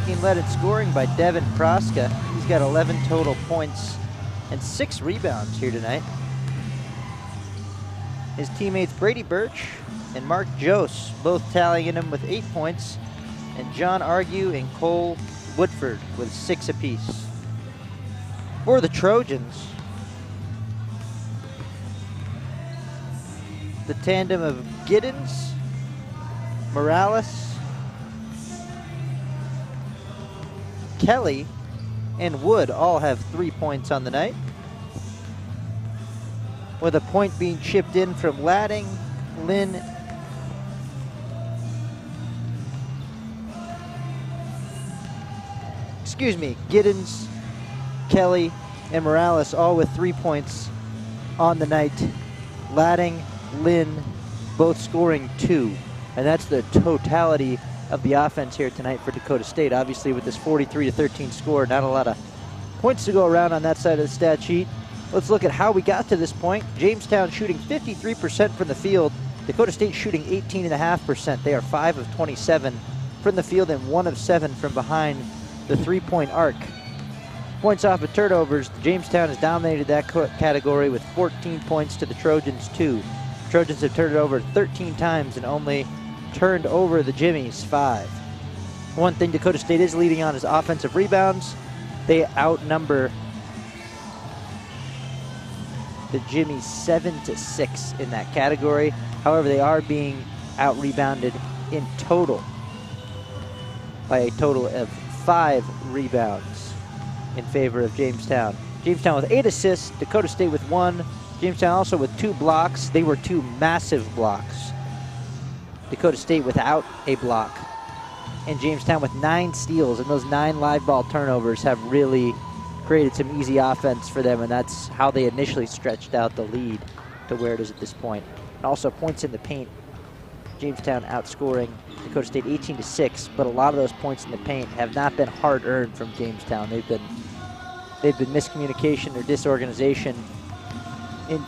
being led in scoring by Devin Proska. He's got 11 total points and 6 rebounds here tonight. His teammates Brady Birch and Mark Jose both tallying him with 8 points, and John Argue and Cole Woodford with 6 apiece. For the Trojans, the tandem of Giddens, Morales, Kelly, and Wood all have 3 points on the night, with a point being chipped in from Ladding, Lynn, Giddens, Kelly, and Morales all with 3 points on the night. Ladding, Lynn, both scoring 2. And that's the totality of the offense here tonight for Dakota State. Obviously with this 43-13 score, not a lot of points to go around on that side of the stat sheet. Let's look at how we got to this point. Jamestown shooting 53% from the field. Dakota State shooting 18.5%. They are 5 of 27 from the field and 1 of 7 from behind the three-point arc. Points off of turnovers, Jamestown has dominated that category with 14 points to the Trojans 2. Trojans have turned it over 13 times and only turned over the Jimmies 5. One thing Dakota State is leading on is offensive rebounds. They outnumber the Jimmies 7-6 in that category. However, they are being out-rebounded in total by a total of 5 rebounds in favor of Jamestown. Jamestown with 8 assists, Dakota State with 1. Jamestown also with 2 blocks. They were 2 massive blocks. Dakota State without a block. And Jamestown with 9 steals, and those 9 live ball turnovers have really created some easy offense for them, and that's how they initially stretched out the lead to where it is at this point. And also points in the paint. Jamestown outscoring Dakota State 18-6, but a lot of those points in the paint have not been hard-earned from Jamestown. They've been miscommunication or disorganization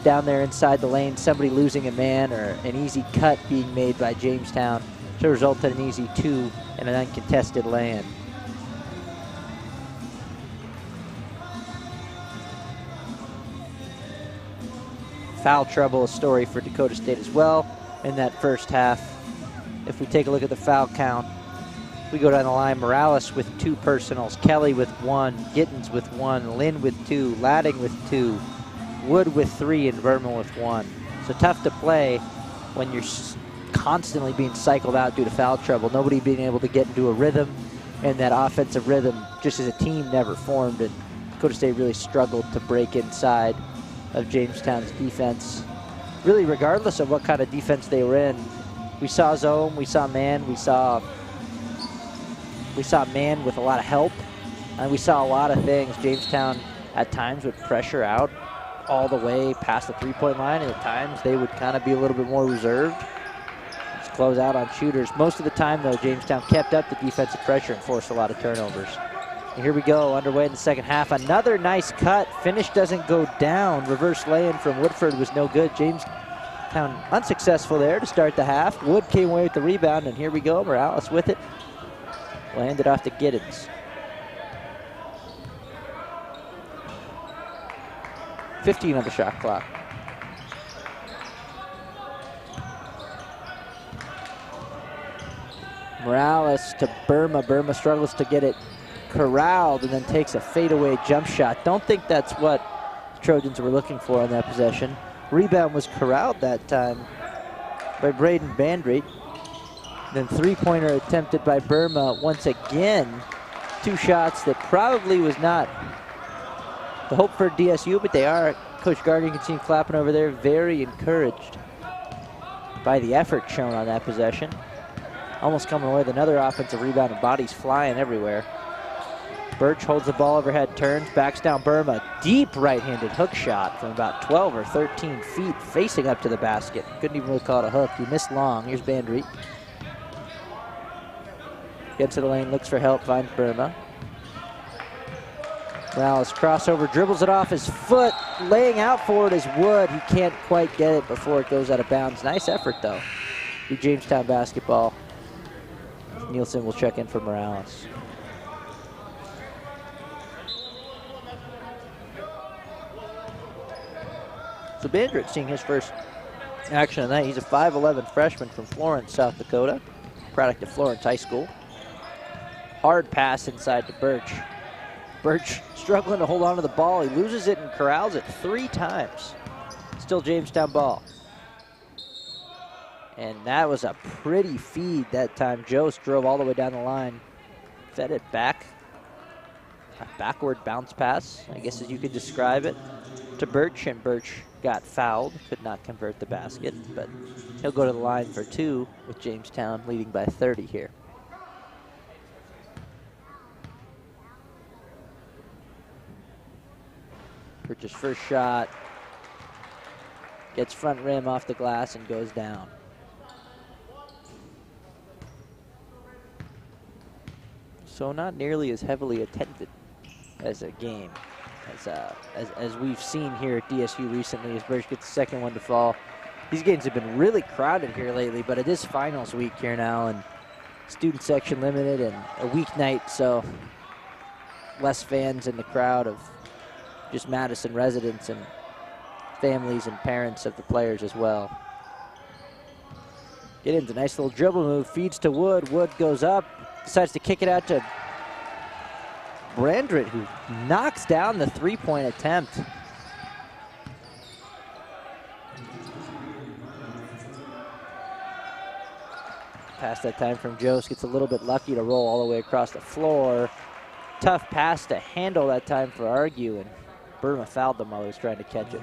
down there inside the lane, somebody losing a man or an easy cut being made by Jamestown to result in an easy 2 and an uncontested lay-in. Foul trouble, a story for Dakota State as well in that first half. If we take a look at the foul count, we go down the line. Morales with 2 personals, Kelly with 1, Gittens with 1, Lynn with 2, Ladding with 2, Wood with 3, and Verma with 1. So tough to play when you're constantly being cycled out due to foul trouble. Nobody being able to get into a rhythm, and that offensive rhythm just as a team never formed, and Dakota State really struggled to break inside of Jamestown's defense. Really, regardless of what kind of defense they were in, we saw zone, we saw man, we saw man with a lot of help, and we saw a lot of things. Jamestown at times would pressure out all the way past the three-point line, and at times they would kind of be a little bit more reserved. Just close out on shooters. Most of the time, though, Jamestown kept up the defensive pressure and forced a lot of turnovers. And here we go, underway in the second half. Another nice cut. Finish doesn't go down. Reverse lay-in from Woodford was no good. Jamestown unsuccessful there to start the half. Wood came away with the rebound, and here we go. Morales with it. Landed off to Giddens. 15 on the shot clock. Morales to Burma. Burma struggles to get it corralled and then takes a fadeaway jump shot. Don't think that's what the Trojans were looking for on that possession. Rebound was corralled that time by Braden Bandreet. Then three-pointer attempted by Burma once again. 2 shots that probably was not the hope for DSU, but they are. Coach Gardner, you can see him clapping over there, very encouraged by the effort shown on that possession. Almost coming away with another offensive rebound and bodies flying everywhere. Birch holds the ball overhead, turns, backs down Burma. Deep right-handed hook shot from about 12 or 13 feet, facing up to the basket. Couldn't even really call it a hook. He missed long. Here's Bandreet. Gets to the lane, looks for help, finds Burma. Morales crossover, dribbles it off his foot. Laying out for it is Wood. He can't quite get it before it goes out of bounds. Nice effort, though. Be Jamestown basketball. Nielsen will check in for Morales. So Bandrit seeing his first action of the night. He's a 5'11 freshman from Florence, South Dakota, product of Florence High School. Hard pass inside to Birch. Birch struggling to hold on to the ball. He loses it and corrals it 3 times. Still Jamestown ball. And that was a pretty feed that time. Jost drove all the way down the line. Fed it back. A backward bounce pass, I guess as you could describe it, to Birch, and Birch got fouled. Could not convert the basket, but he'll go to the line for 2 with Jamestown leading by 30 here. Birch's first shot gets front rim off the glass and goes down. So not nearly as heavily attended as a game as we've seen here at DSU recently, as Birch gets the second one to fall. These games have been really crowded here lately, but it is finals week here now, and student section limited and a weeknight, so less fans in the crowd of just Madison residents and families and parents of the players as well. Giddens, a nice little dribble move, feeds to Wood. Wood goes up, decides to kick it out to Brandrit, who knocks down the 3-point attempt. Pass that time from Jost, gets a little bit lucky to roll all the way across the floor. Tough pass to handle that time for Argue, and Burma fouled them while he was trying to catch it.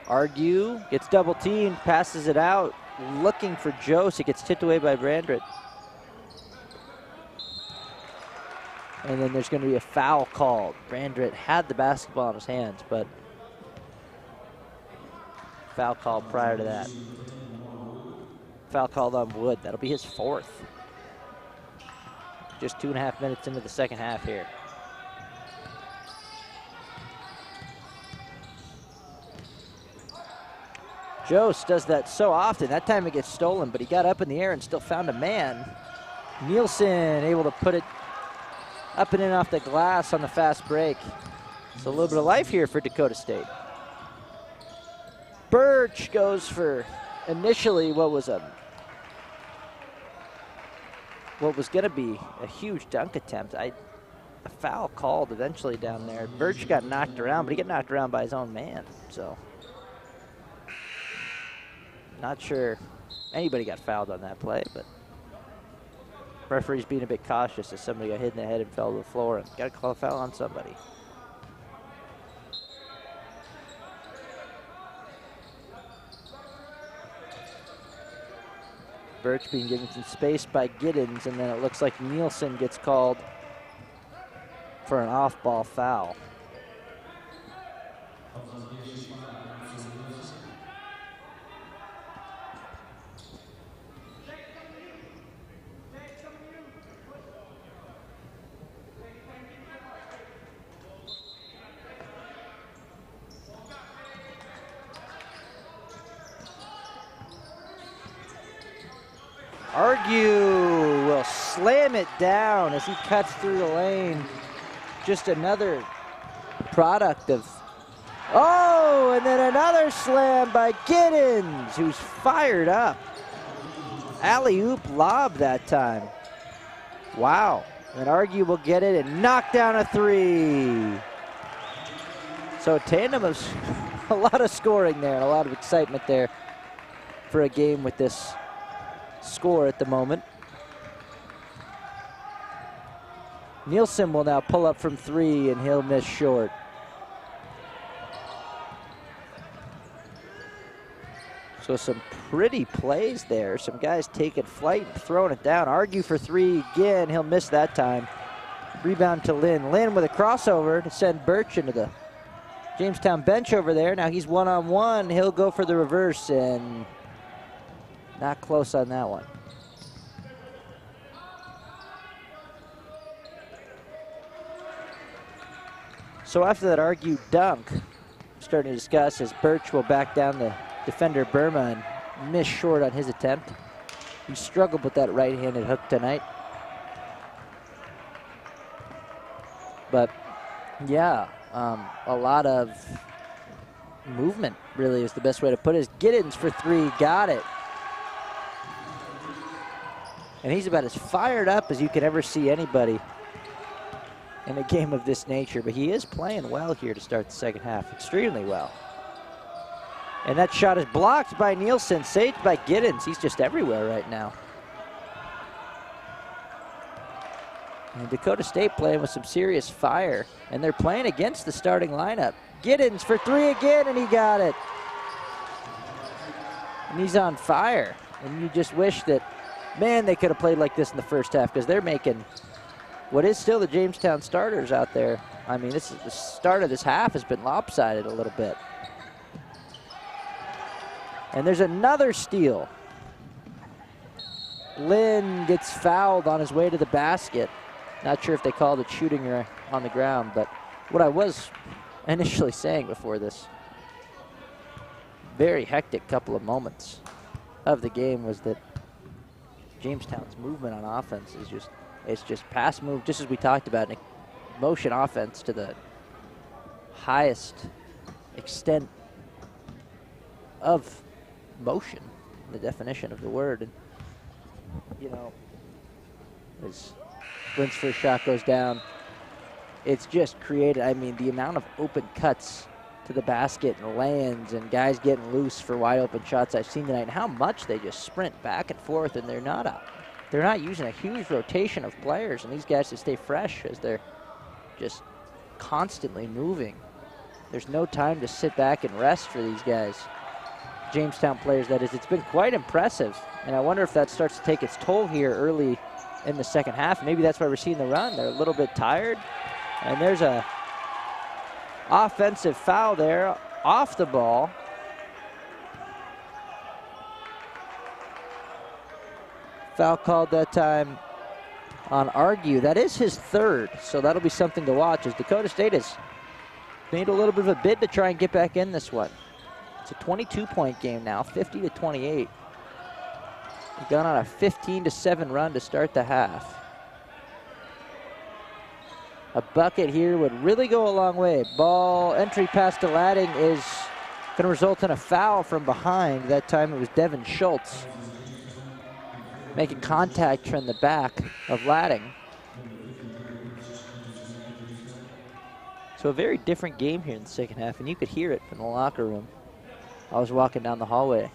Argue gets double teamed, passes it out, looking for Jost. It gets tipped away by Brandrit. And then there's going to be a foul called. Brandrit had the basketball in his hands, but foul called prior to that. Foul called on Wood. That'll be his 4th. Just 2.5 minutes into the second half here. Jost does that so often. That time it gets stolen, but he got up in the air and still found a man. Nielsen able to put it up and in off the glass on the fast break. So a little bit of life here for Dakota State. Birch goes for initially what was going to be a huge dunk attempt. A foul called eventually down there. Birch got knocked around, but he got knocked around by his own man. So not sure anybody got fouled on that play, but referee's being a bit cautious as somebody got hit in the head and fell to the floor, and got to call a foul on somebody. Birch being given some space by Giddens, and then it looks like Nielsen gets called for an off-ball foul. Argue will slam it down as he cuts through the lane. Just another product of, oh, and then another slam by Giddens, who's fired up. Alley-oop lob that time. Wow, and Argue will get it and knock down a 3. So a tandem of a lot of scoring there and a lot of excitement there for a game with this score at the moment. Nielsen will now pull up from 3, and he'll miss short. So some pretty plays there. Some guys taking flight and throwing it down. Argue for 3 again. He'll miss that time. Rebound to Lynn. Lynn with a crossover to send Birch into the Jamestown bench over there. Now he's one-on-one. He'll go for the reverse, and not close on that one. So after that Argue dunk, starting to discuss as Birch will back down the defender Burma and missed short on his attempt. He struggled with that right-handed hook tonight. But yeah, a lot of movement really is the best way to put it. Giddens for three, got it. And he's about as fired up as you could ever see anybody in a game of this nature. But he is playing well here to start the second half, extremely well. And that shot is blocked by Nielsen, saved by Giddens. He's just everywhere right now. And Dakota State playing with some serious fire. And they're playing against the starting lineup. Giddens for three again, and he got it. And he's on fire. And you just wish that, man, they could have played like this in the first half, because they're making what is still the Jamestown starters out there. I mean, this is the start of this half has been lopsided a little bit. And there's another steal. Lynn gets fouled on his way to the basket. Not sure if they called it shooting or on the ground, but what I was initially saying before this very hectic couple of moments of the game was that Jamestown's movement on offense is just pass move, just as we talked about, motion offense to the highest extent of motion, the definition of the word. And, you know, as Lynn's first shot goes down, it's just created, I mean, the amount of open cuts to the basket and lands and guys getting loose for wide open shots I've seen tonight, and how much they just sprint back and forth, and they're not using a huge rotation of players, and these guys to stay fresh as they're just constantly moving. There's no time to sit back and rest for these guys. Jamestown players, that is. It's been quite impressive, and I wonder if that starts to take its toll here early in the second half. Maybe that's why we're seeing the run. They're a little bit tired, and there's a offensive foul there off the ball. Foul called that time on Argue. That is his third, so that'll be something to watch as Dakota State has made a little bit of a bid to try and get back in this one. It's a 22-point game now, 50-28. We've gone on a 15-7 run to start the half. A bucket here would really go a long way. Ball entry pass to Ladding is going to result in a foul from behind. That time it was Devin Schultz making contact from the back of Ladding. So a very different game here in the second half, and you could hear it from the locker room. I was walking down the hallway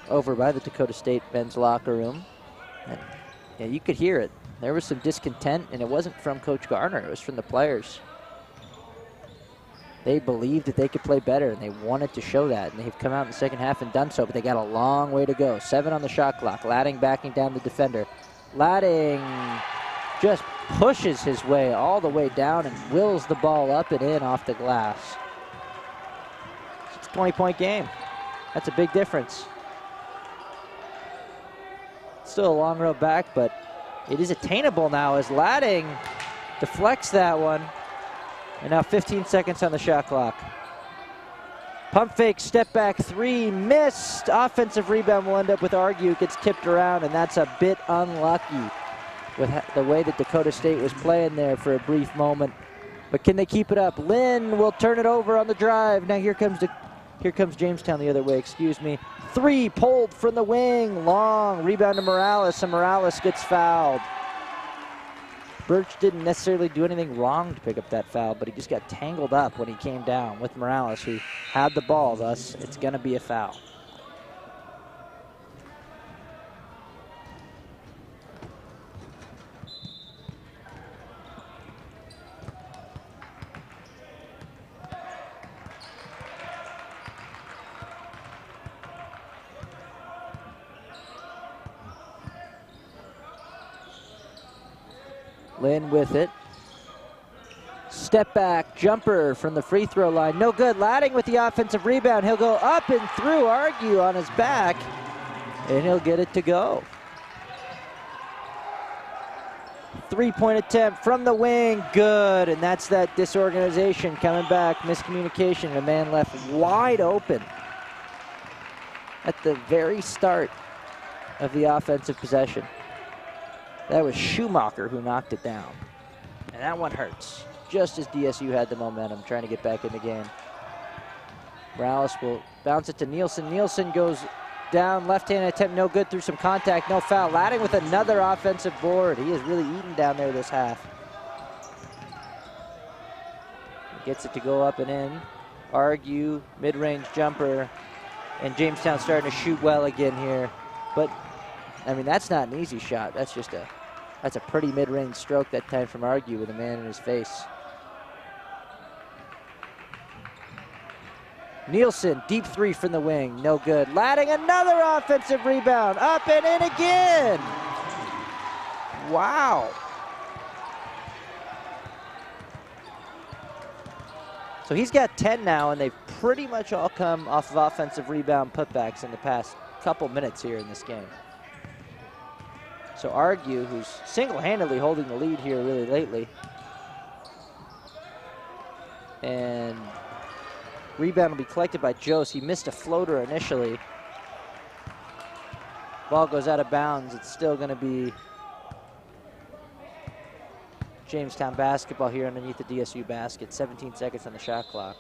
over by the Dakota State men's locker room, and yeah, you could hear it. There was some discontent, and it wasn't from Coach Garner, it was from the players. They believed that they could play better, and they wanted to show that, and they've come out in the second half and done so, but they got a long way to go. 7 on the shot clock. Ladding backing down the defender. Ladding just pushes his way all the way down and wills the ball up and in off the glass. It's a 20-point game. That's a big difference. Still a long road back, but it is attainable now as Ladding deflects that one. And now 15 seconds on the shot clock. Pump fake, step back three, missed. Offensive rebound will end up with Argue, gets tipped around, and that's a bit unlucky with the way that Dakota State was playing there for a brief moment. But can they keep it up? Lynn will turn it over on the drive. Now here comes Jamestown the other way, excuse me. Three pulled from the wing, long rebound to Morales, and Morales gets fouled. Birch didn't necessarily do anything wrong to pick up that foul, but he just got tangled up when he came down with Morales, who had the ball, thus it's gonna be a foul. Lynn with it. Step back, jumper from the free throw line. No good. Ladding with the offensive rebound. He'll go up and through, Argue on his back, and he'll get it to go. Three-point attempt from the wing. Good. And that's that disorganization coming back. Miscommunication. A man left wide open. at the very start of the offensive possession. That was Schumacher who knocked it down. And that one hurts, just as DSU had the momentum, trying to get back in the game. Morales will bounce it to Nielsen. Nielsen goes down, left-handed attempt, no good through some contact, no foul. Latting with another offensive board. He is really eating down there this half. Gets it to go up and in. Argue, mid-range jumper, and Jamestown starting to shoot well again here. But, I mean, that's not an easy shot. That's just that's a pretty mid-range stroke that time from Argue with a man in his face. Nielsen, deep three from the wing, no good. Latting another offensive rebound, up and in again. Wow. So he's got 10 now, and they've pretty much all come off of offensive rebound putbacks in the past couple minutes here in this game. So Argue, who's single-handedly holding the lead here really lately. And rebound will be collected by Jose. He missed a floater initially. Ball goes out of bounds. It's still going to be Jamestown basketball here underneath the DSU basket. 17 seconds on the shot clock.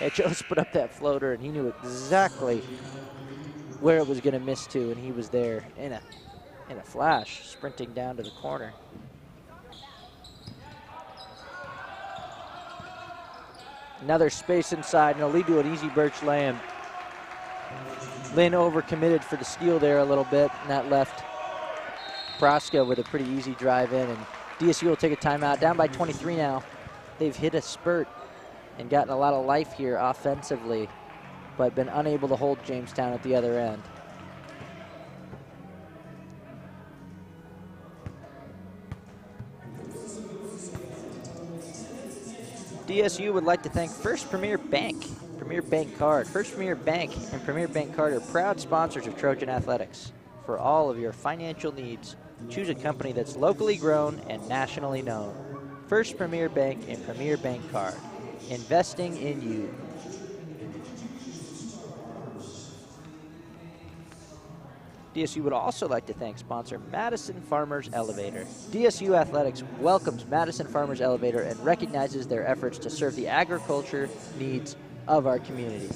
Yeah, Jose put up that floater, and he knew exactly where it was going to miss to, and he was there in a flash, sprinting down to the corner. Another space inside, and it'll lead to an easy Birch layup. Lynn overcommitted for the steal there a little bit, and that left Proska with a pretty easy drive in, and DSU will take a timeout. Down by 23 now. They've hit a spurt and gotten a lot of life here offensively, but been unable to hold Jamestown at the other end. DSU would like to thank First Premier Bank, Premier Bank Card. First Premier Bank and Premier Bank Card are proud sponsors of Trojan Athletics. For all of your financial needs, choose a company that's locally grown and nationally known. First Premier Bank and Premier Bank Card, investing in you. DSU would also like to thank sponsor Madison Farmers Elevator. DSU Athletics welcomes Madison Farmers Elevator and recognizes their efforts to serve the agriculture needs of our community.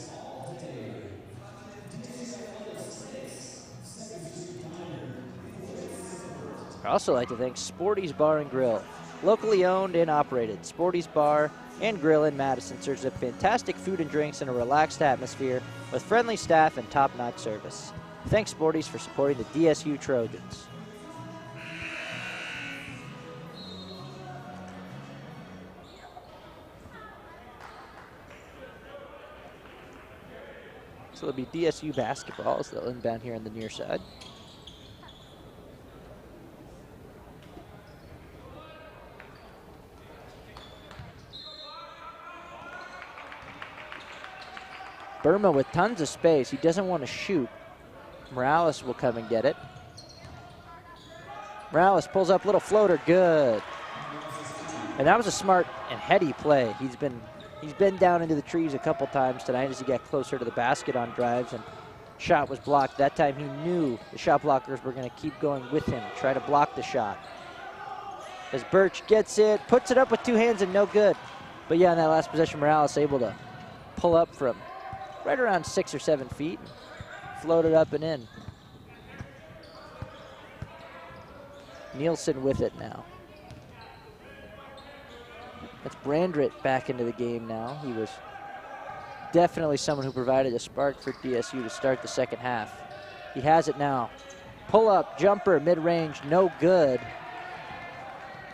I'd also like to thank Sporty's Bar and Grill. Locally owned and operated, Sporty's Bar and Grill in Madison serves up fantastic food and drinks in a relaxed atmosphere with friendly staff and top-notch service. Thanks, Sporties, for supporting the DSU Trojans. So it'll be DSU basketball as they'll inbound here on the near side. Burma with tons of space. He doesn't want to shoot. Morales will come and get it. Morales pulls up, little floater, good. And that was a smart and heady play. He's been down into the trees a couple times tonight as he got closer to the basket on drives, and shot was blocked. That time he knew the shot blockers were going to keep going with him, try to block the shot. As Birch gets it, puts it up with two hands and no good. But yeah, in that last possession, Morales able to pull up from right around 6 or 7 feet. Floated up and in. Nielsen with it now. That's Brandrett back into the game now. He was definitely someone who provided a spark for DSU to start the second half. He has it now. Pull up, jumper, mid-range, no good.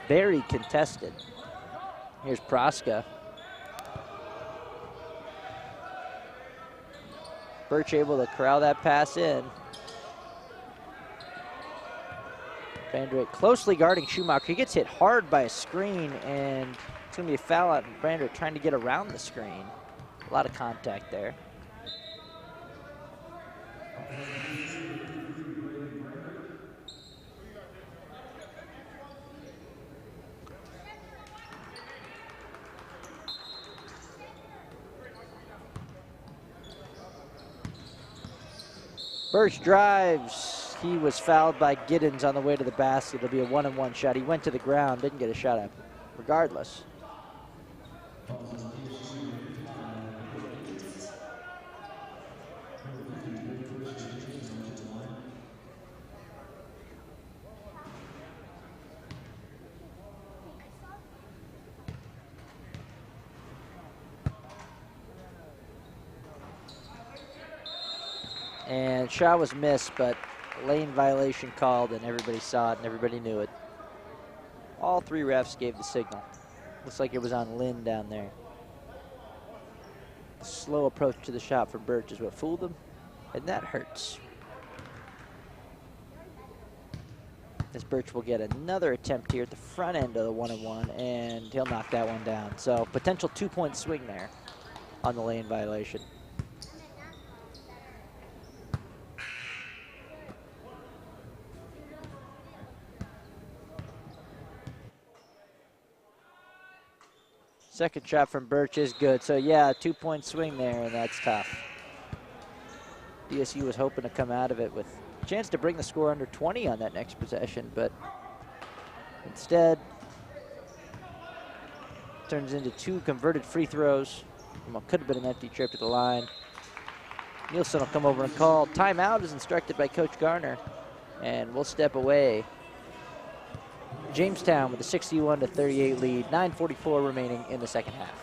Very contested. Here's Proska. Birch able to corral that pass in. Brandrett closely guarding Schumacher. He gets hit hard by a screen, and it's going to be a foul out. Brandrett trying to get around the screen. A lot of contact there. Birch drives. He was fouled by Giddens on the way to the basket. It'll be a 1-and-1 shot. He went to the ground, didn't get a shot up. Regardless. And shot was missed, but lane violation called, and everybody saw it and everybody knew it. All three refs gave the signal. Looks like it was on Lynn down there. Slow approach to the shot for Birch is what fooled him, and that hurts. As Birch will get another attempt here at the front end of the 1-and-1, and he'll knock that one down. So potential 2-point swing there on the lane violation. Second shot from Birch is good. So yeah, 2-point swing there, and that's tough. DSU was hoping to come out of it with a chance to bring the score under 20 on that next possession, but instead turns into 2 converted free throws from what could have been an empty trip to the line. Nielsen will come over and call timeout as instructed by Coach Garner, and we'll step away. Jamestown with a 61-38 lead, 9:44 remaining in the second half.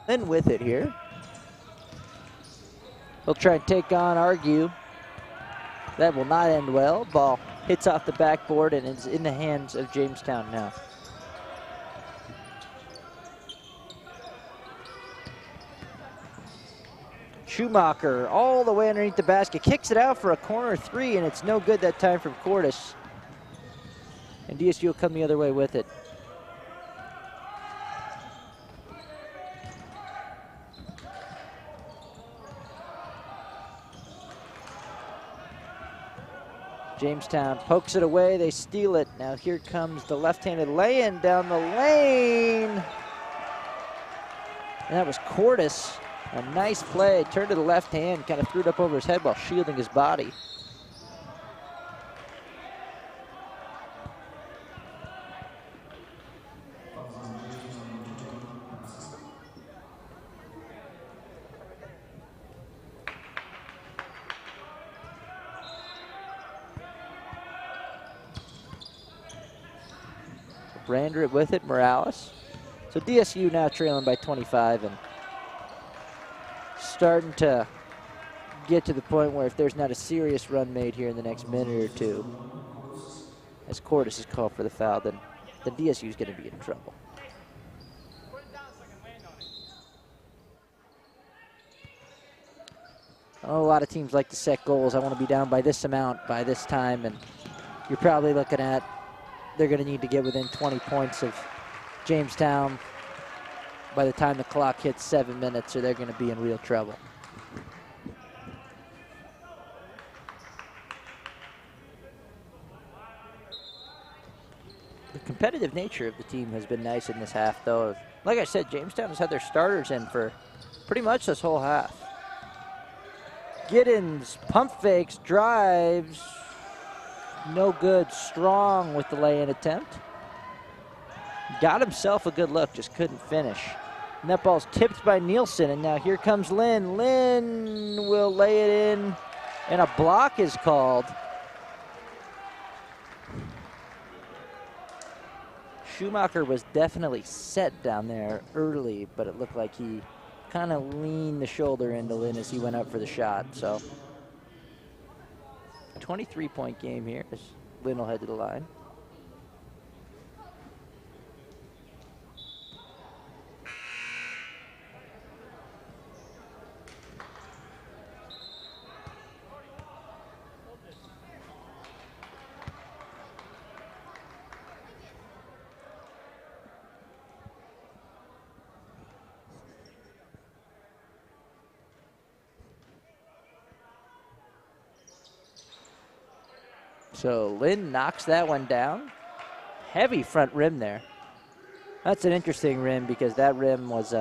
Lynn with it here. He'll try and take on Argue. That will not end well. Ball hits off the backboard and is in the hands of Jamestown now. Schumacher all the way underneath the basket, kicks it out for a corner three, and it's no good that time from Cordes. And DSU will come the other way with it. Jamestown pokes it away, they steal it. Now here comes the left-handed lay-in down the lane. And that was Cordes. A nice play, turned to the left hand, kind of threw it up over his head while shielding his body. Brander with it, Morales. So DSU now trailing by 25 and starting to get to the point where if there's not a serious run made here in the next minute or two, as Cordes is called for the foul, then DSU is going to be in trouble. Oh, a lot of teams like to set goals. I want to be down by this amount by this time, and you're probably looking at they're going to need to get within 20 points of Jamestown by the time the clock hits 7 minutes, or they're going to be in real trouble. The competitive nature of the team has been nice in this half, though. Like I said, Jamestown has had their starters in for pretty much this whole half. Giddens, pump fakes, drives. No good. Strong with the lay-in attempt. Got himself a good look, just couldn't finish. And that ball's tipped by Nielsen, and now here comes Lynn. Lynn will lay it in, and a block is called. Schumacher was definitely set down there early, but it looked like he kind of leaned the shoulder into Lynn as he went up for the shot. So 23-point game here as Lynn will head to the line. So Lynn knocks that one down. Heavy front rim there. That's an interesting rim because that rim was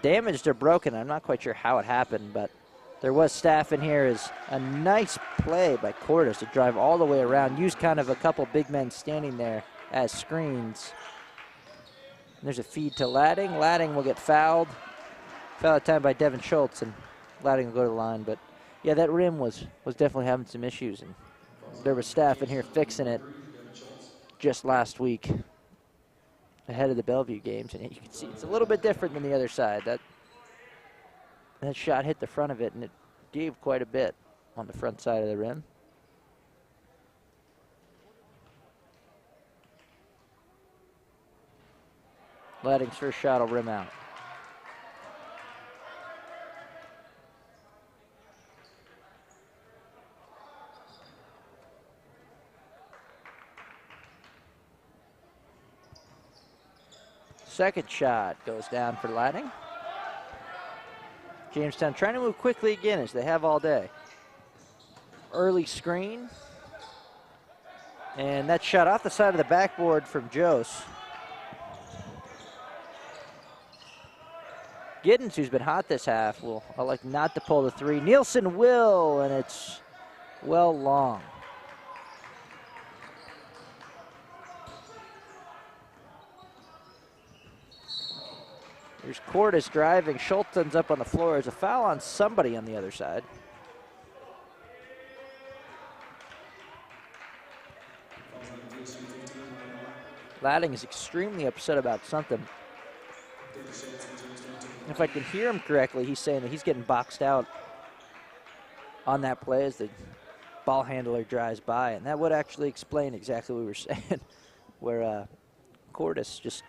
damaged or broken. I'm not quite sure how it happened, but there was staff in here. Is a nice play by Cordes to drive all the way around. Use kind of a couple big men standing there as screens. And there's a feed to Ladding. Ladding will get fouled. Foul time by Devin Schultz, and Ladding will go to the line. But yeah, that rim was definitely having some issues, and there was staff in here fixing it just last week ahead of the Bellevue games, and you can see it's a little bit different than the other side. That shot hit the front of it, and it gave quite a bit on the front side of the rim. Ladding's first shot will rim out. Second shot goes down for Ladding. Jamestown trying to move quickly again as they have all day. Early screen. And that shot off the side of the backboard from Jose. Giddens, who's been hot this half, will elect not to pull the three. Nielsen will, and it's well long. There's Cordes driving. Schultz ends up on the floor. There's a foul on somebody on the other side. Ladding is extremely upset about something. If I can hear him correctly, he's saying that he's getting boxed out on that play as the ball handler drives by, and that would actually explain exactly what we were saying, where Cordes just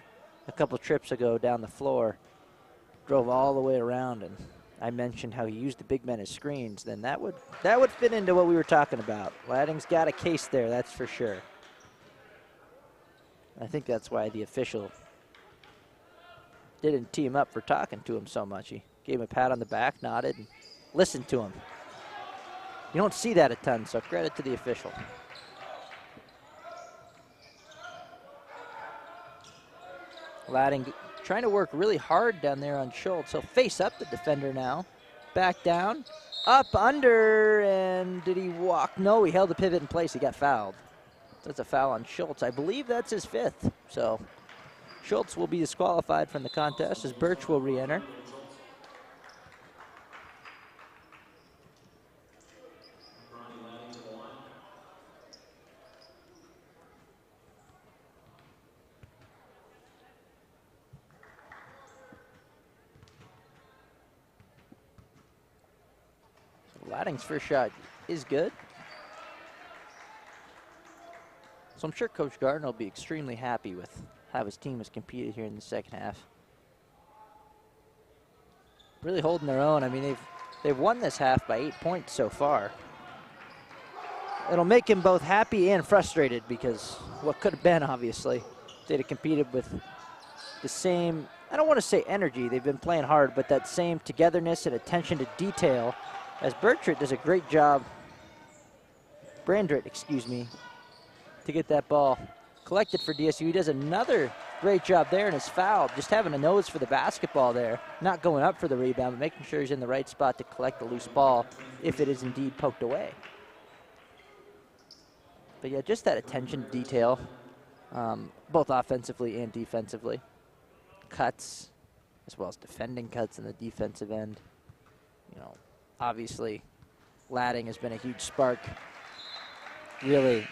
a couple trips ago down the floor drove all the way around, and I mentioned how he used the big men as screens. Then that would fit into what we were talking about. Ladding's got a case there, that's for sure. I think that's why the official didn't tee him up for talking to him so much. He gave him a pat on the back, nodded, and listened to him. You don't see that a ton, so credit to the official. Ladding trying to work really hard down there on Schultz. He'll face up the defender now. Back down, up, under, and did he walk? No, he held the pivot in place. He got fouled. That's a foul on Schultz. I believe that's his fifth. So Schultz will be disqualified from the contest as Birch will re-enter. Ladding's first shot is good. So I'm sure Coach Gardner will be extremely happy with how his team has competed here in the second half. Really holding their own. I mean, they've won this half by 8 points so far. It'll make him both happy and frustrated because what could have been, obviously, if they'd have competed with the same, I don't want to say energy, they've been playing hard, but that same togetherness and attention to detail, as Bertrand does a great job, Brandrett, excuse me, to get that ball collected for DSU. He does another great job there and is fouled, just having a nose for the basketball there, not going up for the rebound, but making sure he's in the right spot to collect the loose ball if it is indeed poked away. But yeah, just that attention to detail, both offensively and defensively. Cuts, as well as defending cuts in the defensive end. You know, obviously, Ladding has been a huge spark, really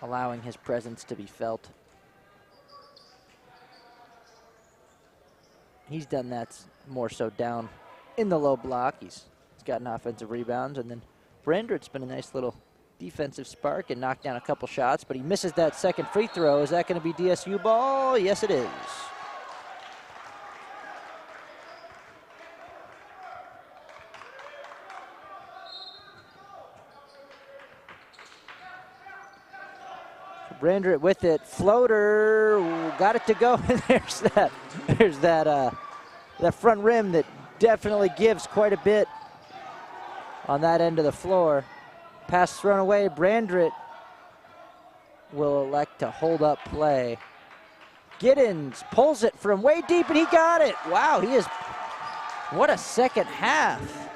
allowing his presence to be felt. He's done that more so down in the low block. He's gotten offensive rebounds. And then Brandrett's been a nice little defensive spark and knocked down a couple shots, but he misses that second free throw. Is that going to be DSU ball? Yes, it is. Brandrett with it, floater, got it to go, and there's that front rim that definitely gives quite a bit on that end of the floor. Pass thrown away, Brandrett will elect to hold up play. Giddens pulls it from way deep, and he got it. Wow, what a second half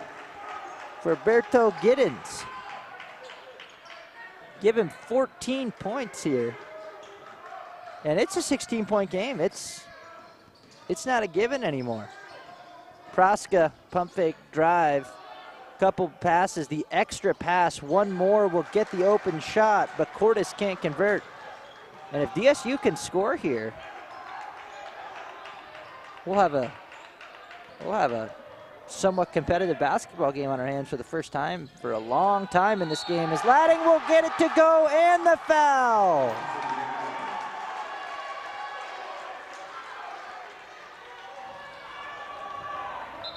for Berto Giddens. Give him 14 points here. And it's a 16-point game. It's not a given anymore. Praska, pump fake drive, couple passes, the extra pass, one more will get the open shot, but Cordes can't convert. And if DSU can score here, we'll have a somewhat competitive basketball game on our hands for the first time for a long time in this game, as Ladding will get it to go, and the foul.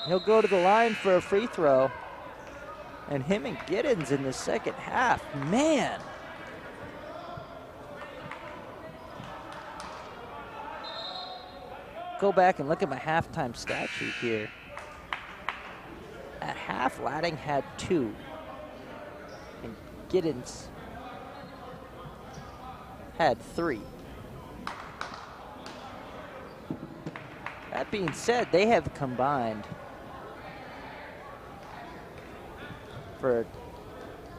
He'll go to the line for a free throw, and him and Giddens in the second half, man. Go back and look at my halftime stat sheet here. At half, Ladding had 2, and Giddens had 3. That being said, they have combined for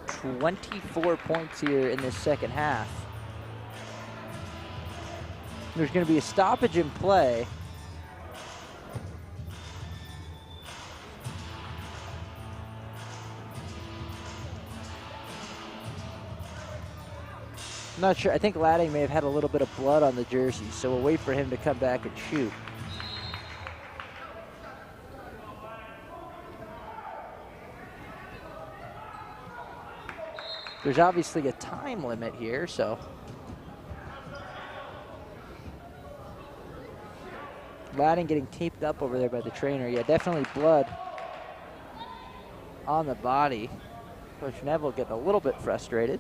24 points here in this second half. There's going to be a stoppage in play. I'm not sure. I think Ladding may have had a little bit of blood on the jersey, so we'll wait for him to come back and shoot. There's obviously a time limit here, so. Ladding getting taped up over there by the trainer. Yeah, definitely blood on the body. Coach Neville getting a little bit frustrated.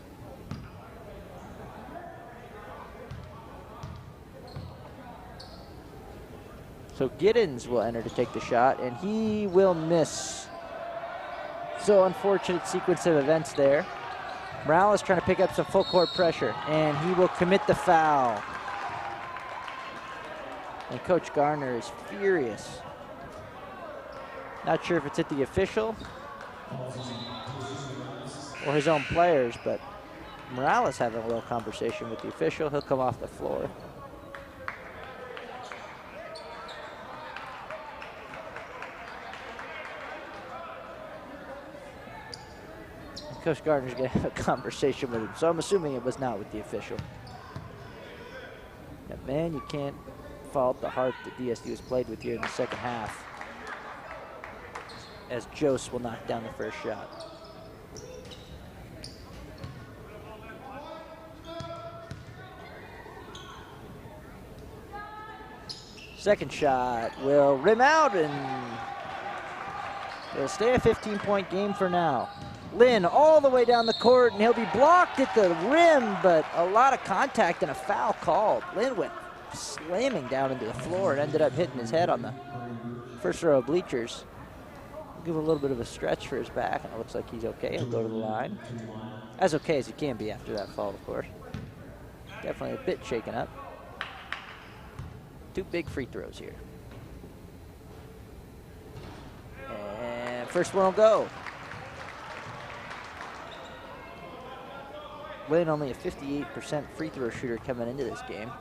So Giddens will enter to take the shot, and he will miss. So unfortunate sequence of events there. Morales trying to pick up some full court pressure, and he will commit the foul. And Coach Garner is furious. Not sure if it's at the official or his own players, but Morales having a little conversation with the official. He'll come off the floor. Coach Gardner's going to have a conversation with him, so I'm assuming it was not with the official. Yeah, man, you can't fault the heart that DSU has played with here in the second half, as Jose will knock down the first shot. Second shot will rim out, and it'll stay a 15-point game for now. Lynn all the way down the court, and he'll be blocked at the rim, but a lot of contact and a foul called. Lynn went slamming down into the floor and ended up hitting his head on the first row of bleachers. Give a little bit of a stretch for his back, and it looks like he's okay. He'll go to the line. As okay as he can be after that fall, of course. Definitely a bit shaken up. 2 big free throws here. And first one will go. Lynn only a 58% free throw shooter coming into this game.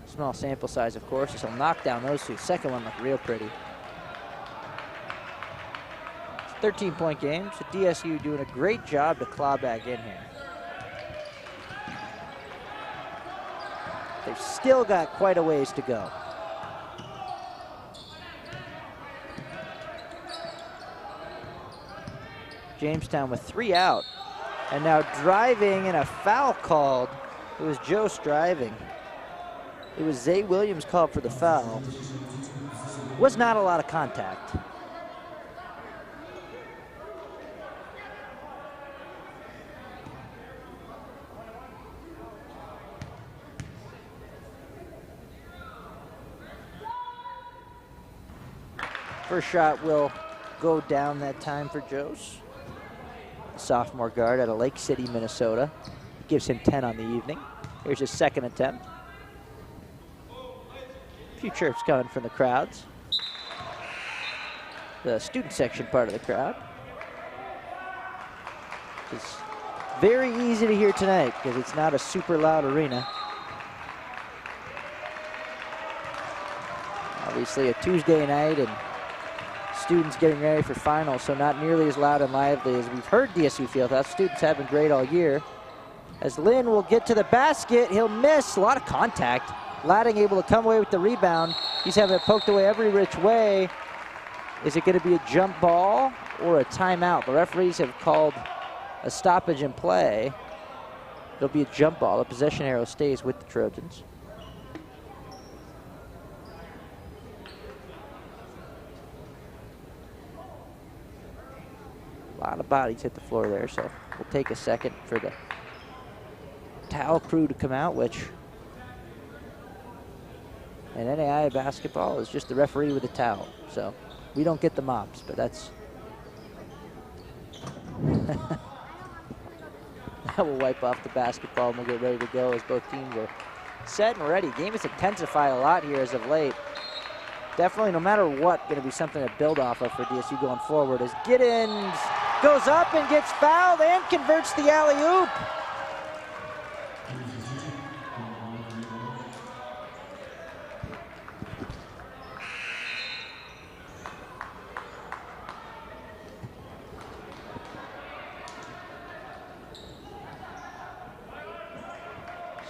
Small sample size, of course, so he'll knock down those 2. Second one looked real pretty. It's a 13-point game, so DSU doing a great job to claw back in here. we've still got quite a ways to go. Jamestown with 3 out. And now driving and a foul called. It was Jose driving. It was Zay Williams called for the foul. Was not a lot of contact. First shot will go down that time for Jose. Sophomore guard out of Lake City, Minnesota. Gives him 10 on the evening. Here's his second attempt. A few chirps coming from the crowds. The student section part of the crowd. It's very easy to hear tonight because it's not a super loud arena. Obviously a Tuesday night and students getting ready for finals, so not nearly as loud and lively as we've heard DSU Fieldhouse. Students have been great all year. As Lynn will get to the basket, he'll miss. A lot of contact. Ladding able to come away with the rebound. He's having it poked away every which way. Is it going to be a jump ball or a timeout? The referees have called a stoppage in play. It'll be a jump ball. The possession arrow stays with the Trojans. A lot of bodies hit the floor there, so we'll take a second for the towel crew to come out, which in NAIA basketball is just the referee with a towel. So we don't get the mops, but that's that will wipe off the basketball and we'll get ready to go as both teams are set and ready. Game has intensified a lot here as of late. Definitely, no matter what, going to be something to build off of for DSU going forward as Giddens goes up and gets fouled and converts the alley-oop.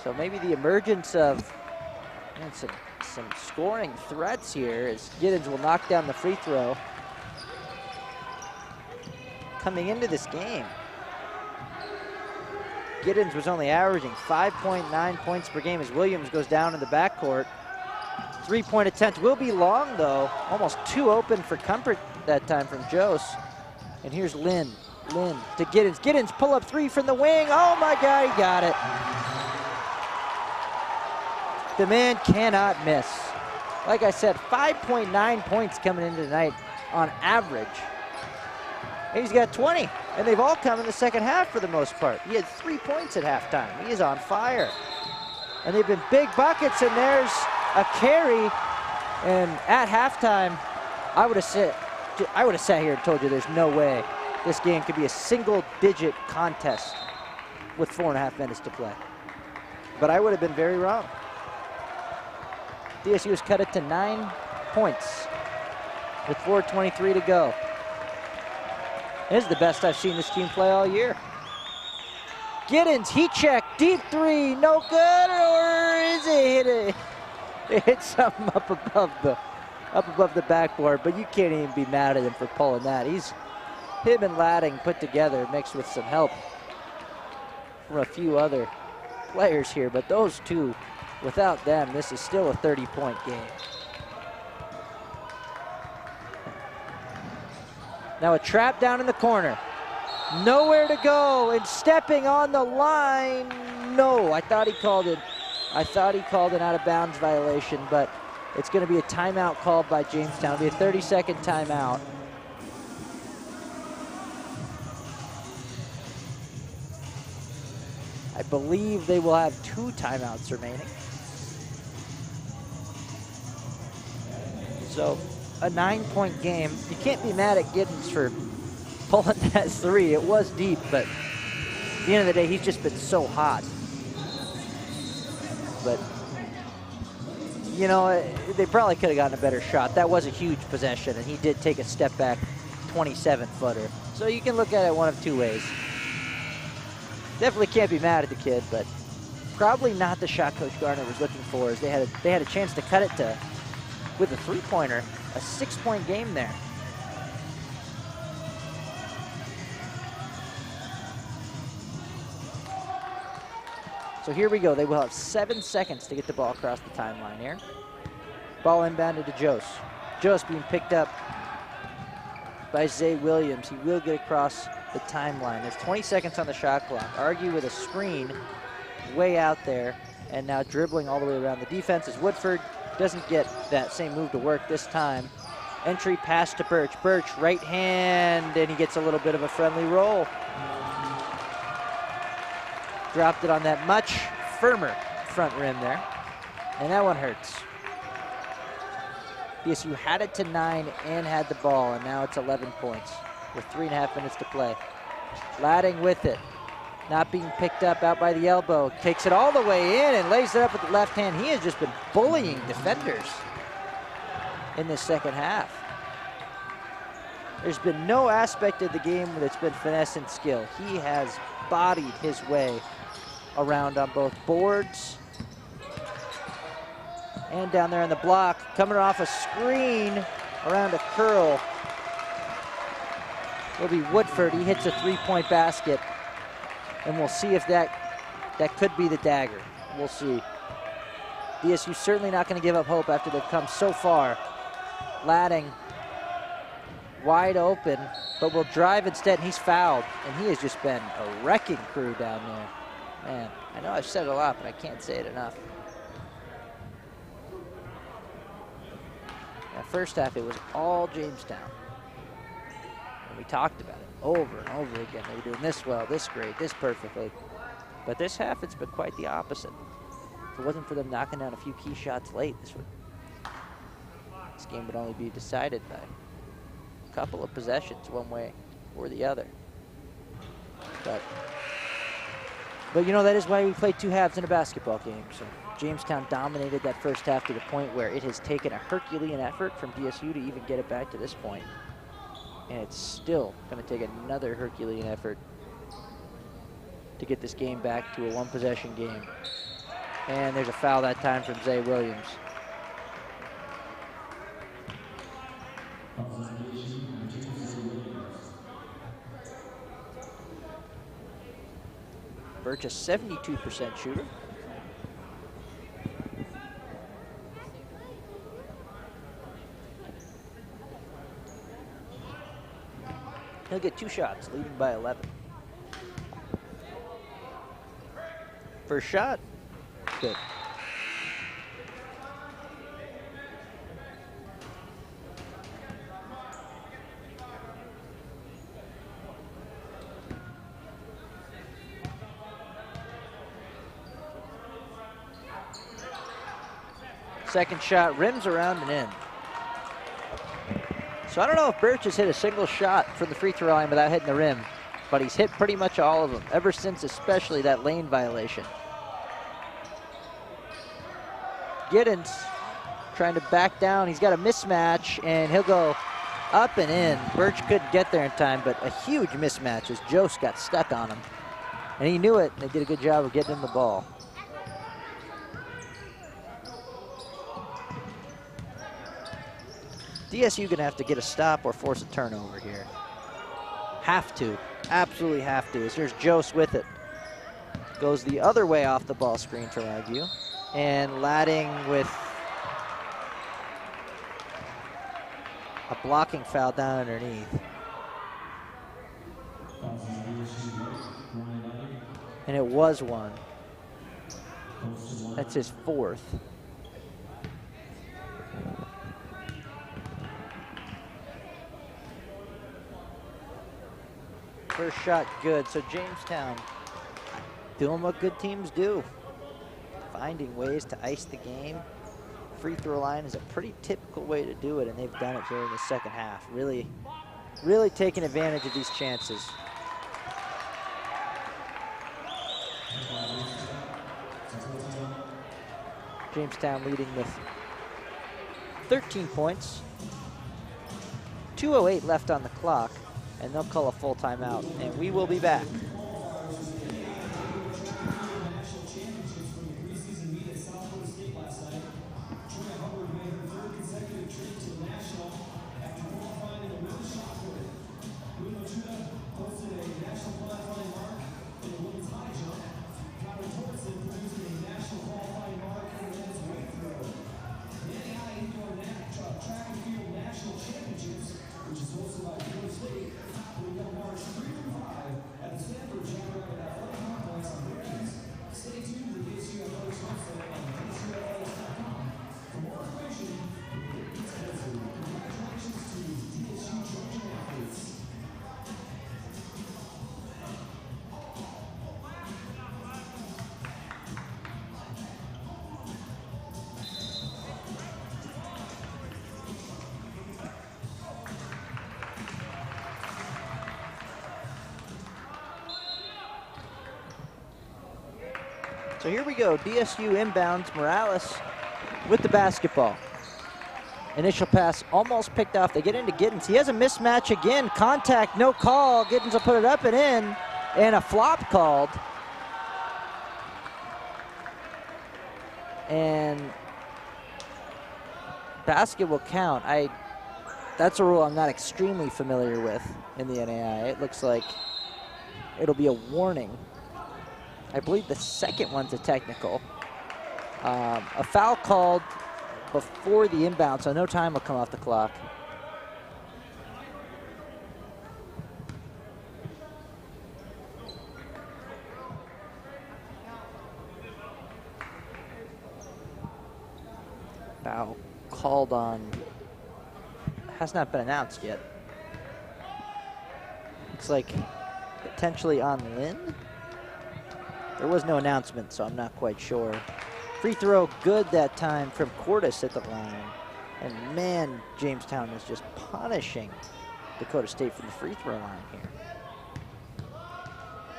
So maybe the emergence of some scoring threats here as Giddens will knock down the free throw. Coming into this game, Giddens was only averaging 5.9 points per game as Williams goes down in the backcourt. 3-point attempt will be long though, almost too open for comfort that time from Jose. And here's Lynn to Giddens. Giddens pull up 3 from the wing. Oh my God, he got it. The man cannot miss. Like I said, 5.9 points coming into tonight on average. And he's got 20, and they've all come in the second half for the most part. He had 3 points at halftime. He is on fire. And they've been big buckets, and there's a carry. And at halftime, I would have sat here and told you there's no way this game could be a single-digit contest with 4.5 minutes to play. But I would have been very wrong. DSU has cut it to 9 points with 4:23 to go. This is the best I've seen this team play all year. Giddens, heat check, deep 3, no good, or is it? It hit something up above the backboard, but you can't even be mad at him for pulling that. Him and Ladding put together, mixed with some help from a few other players here, but those two, without them, this is still a 30-point game. Now a trap down in the corner. Nowhere to go, and stepping on the line. No, I thought he called it. I thought he called an out-of-bounds violation, but it's going to be a timeout called by Jamestown. It'll be a 30-second timeout. I believe they will have 2 timeouts remaining. So a 9-point game. You can't be mad at Giddens for pulling that 3. It was deep, but at the end of the day, he's just been so hot. But, you know, they probably could have gotten a better shot. That was a huge possession, and he did take a step back 27-footer. So you can look at it one of 2 ways. Definitely can't be mad at the kid, but probably not the shot Coach Garner was looking for, as they had a chance to cut it to, with a three-pointer, a 6-point game there. So here we go. They will have 7 seconds to get the ball across the timeline here. Ball inbounded to Jose. Jose being picked up by Zay Williams. He will get across the timeline. There's 20 seconds on the shot clock. Argue with a screen way out there, and now dribbling all the way around the defense as Woodford doesn't get that same move to work this time. Entry pass to Birch. Birch, right hand, and he gets a little bit of a friendly roll. Dropped it on that much firmer front rim there, and that one hurts. DSU had it to 9 and had the ball, and now it's 11 points with 3.5 minutes to play. Ladding with it, not being picked up out by the elbow, takes it all the way in and lays it up with the left hand. He has just been bullying defenders in this second half. There's been no aspect of the game that's been finesse and skill. He has bodied his way around on both boards and down there on the block, coming off a screen around a curl. Will be Woodford. He hits a 3-point basket, and we'll see if that could be the dagger. We'll see. DSU certainly not going to give up hope after they've come so far. Ladding wide open, but will drive instead, and he's fouled, and he has just been a wrecking crew down there. Man, I know I've said it a lot, but I can't say it enough. That first half, it was all Jamestown. And we talked about it over and over again. They were doing this well, this great, this perfectly. But this half, it's been quite the opposite. If it wasn't for them knocking down a few key shots late, this game would only be decided by a couple of possessions, one way or the other. But you know, that is why we play 2 halves in a basketball game. So Jamestown dominated that first half to the point where it has taken a Herculean effort from DSU to even get it back to this point. And it's still going to take another Herculean effort to get this game back to a 1-possession game. And there's a foul that time from Zay Williams. Birch, a 72% shooter. He'll get 2 shots, leading by 11. First shot, good. Second shot rims around and in. So I don't know if Birch has hit a single shot from the free throw line without hitting the rim, but he's hit pretty much all of them, ever since especially that lane violation. Giddens trying to back down. He's got a mismatch, and he'll go up and in. Birch couldn't get there in time, but a huge mismatch as Jose got stuck on him. And he knew it, and they did a good job of getting him the ball. DSU gonna have to get a stop or force a turnover here. Have to, absolutely have to. As there's Jose with it. Goes the other way off the ball screen from Argue. And Ladding with a blocking foul down underneath. And it was one. That's his 4th. First shot good, so Jamestown doing what good teams do. Finding ways to ice the game. Free throw line is a pretty typical way to do it, and they've done it here in the second half. Really taking advantage of these chances. Jamestown leading with 13 points. 2:08 left on the clock, and they'll call a full timeout, and we will be back. So here we go, DSU inbounds, Morales with the basketball. Initial pass almost picked off. They get into Giddens. He has a mismatch again. Contact, no call. Giddens will put it up and in, and a flop called. And basket will count. That's a rule I'm not extremely familiar with in the NAI. It looks like it'll be a warning. I believe the second one's a technical. A foul called before the inbound, so no time will come off the clock. Foul called on, has not been announced yet. Looks like potentially on Lynn. There was no announcement, so I'm not quite sure. Free throw good that time from Cordes at the line. And man, Jamestown is just punishing Dakota State from the free throw line here.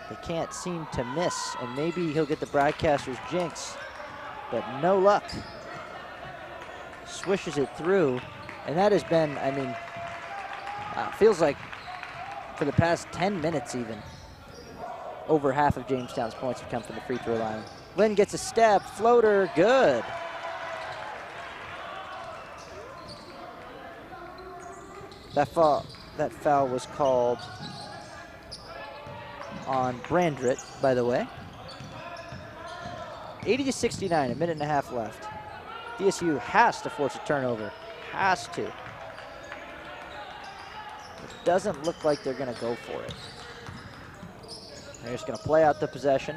They can't seem to miss, and maybe he'll get the broadcaster's jinx, but no luck. Swishes it through, and that has been, I mean, feels like for the past 10 minutes even, over half of Jamestown's points have come from the free throw line. Lynn gets a step, floater, good. That foul was called on Brandrett, by the way. 80-69, a minute and a half left. DSU has to force a turnover, has to. It doesn't look like they're gonna go for it. They're just gonna play out the possession.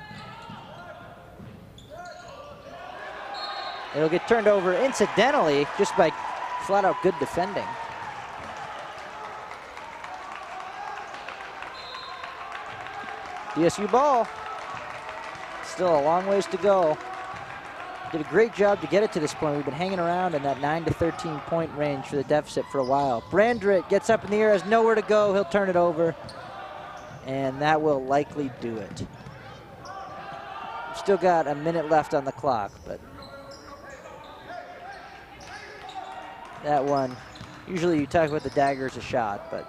It'll get turned over incidentally just by flat out good defending. DSU ball. Still a long ways to go. Did a great job to get it to this point. We've been hanging around in that 9 to 13 point range for the deficit for a while. Brandrett gets up in the air, has nowhere to go. He'll turn it over, and that will likely do it. Still got a minute left on the clock, but that one, usually you talk about the dagger as a shot, but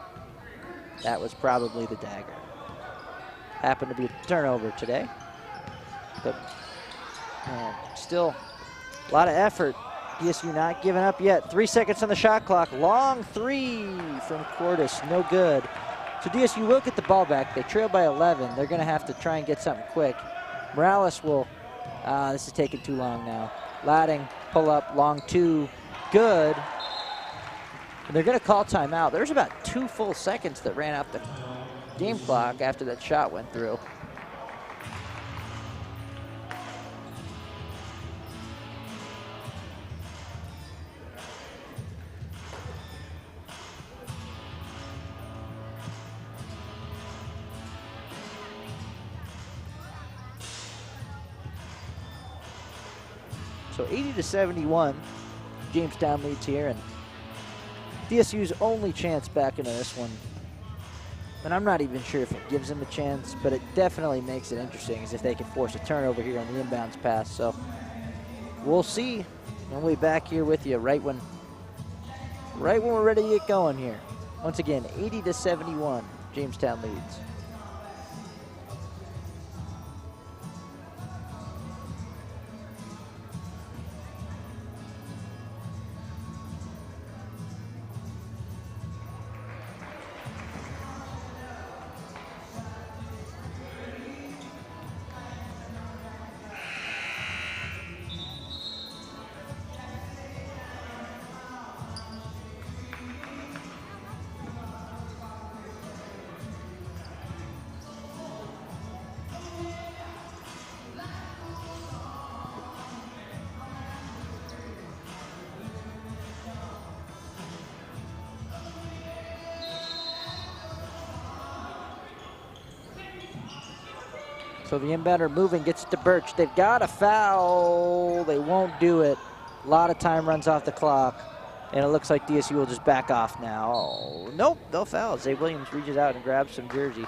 that was probably the dagger. Happened to be a turnover today, but man, still a lot of effort. DSU not giving up yet. 3 seconds on the shot clock. Long three from Cordes, no good. So DSU will get the ball back. They trail by 11. They're gonna have to try and get something quick. Morales will, this is taking too long now. Ladding, pull up, long two, good. And they're gonna call timeout. There's about 2 full seconds that ran off the game clock after that shot went through. So 80-71, Jamestown leads here, and DSU's only chance back into this one. And I'm not even sure if it gives them a chance, but it definitely makes it interesting as if they can force a turnover here on the inbounds pass. So we'll see. We'll be back here with you right when we're ready to get going here. Once again, 80-71, Jamestown leads. So the inbounder moving, gets it to Birch. They've got a foul. They won't do it. A lot of time runs off the clock, and it looks like DSU will just back off now. Oh, nope, no foul. Zay Williams reaches out and grabs some jersey.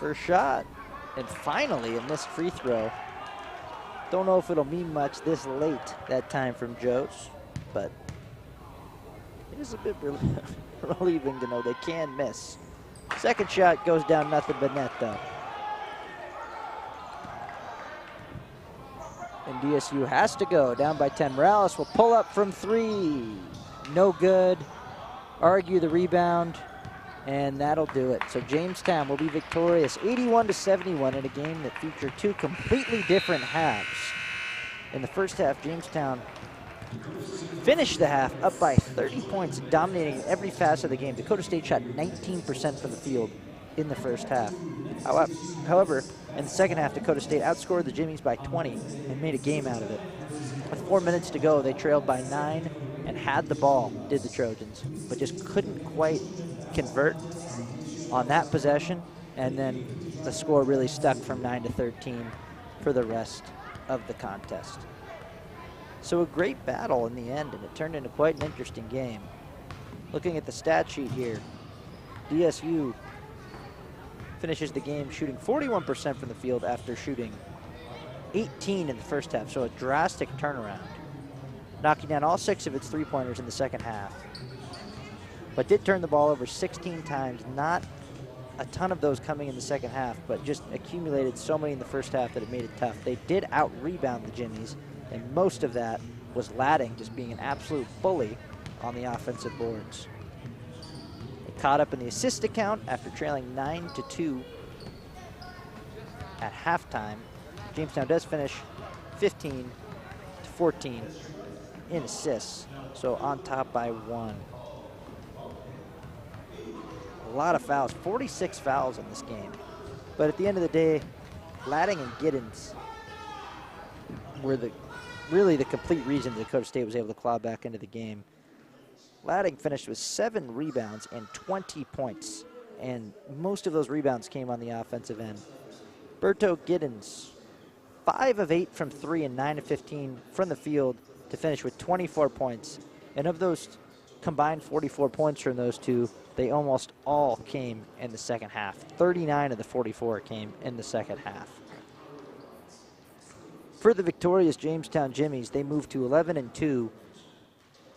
First shot, and finally a missed free throw. Don't know if it'll mean much this late that time from Joe's, but it is a bit relieving to know they can miss. Second shot goes down nothing but net though. And DSU has to go, down by 10. Morales will pull up from 3. No good. Argue the rebound, and that'll do it. So Jamestown will be victorious 81-71 in a game that featured two completely different halves. In the first half, Jamestown finished the half up by 30 points, dominating every facet of the game. Dakota State shot 19% from the field in the first half. However, in the second half, Dakota State outscored the Jimmies by 20 and made a game out of it. With 4 minutes to go, they trailed by 9 and had the ball, did the Trojans, but just couldn't quite convert on that possession, and then the score really stuck from 9-13 for the rest of the contest. So a great battle in the end, and it turned into quite an interesting game. Looking at the stat sheet here, DSU finishes the game shooting 41% from the field after shooting 18 in the first half, so a drastic turnaround, knocking down all 6 of its three-pointers in the second half. But did turn the ball over 16 times, not a ton of those coming in the second half, but just accumulated so many in the first half that it made it tough. They did out-rebound the Jimmies, and most of that was Ladding just being an absolute bully on the offensive boards. They caught up in the assist account after trailing 9-2 at halftime. Jamestown does finish 15-14 in assists, so on top by 1. A lot of fouls, 46 fouls in this game. But at the end of the day, Ladding and Giddens were really the complete reason that Dakota State was able to claw back into the game. Ladding finished with 7 rebounds and 20 points, and most of those rebounds came on the offensive end. Berto Giddens, 5 of 8 from 3 and 9 of 15 from the field to finish with 24 points. And of those combined 44 points from those two, they almost all came in the second half. 39 of the 44 came in the second half. For the victorious Jamestown Jimmies, they moved to 11-2,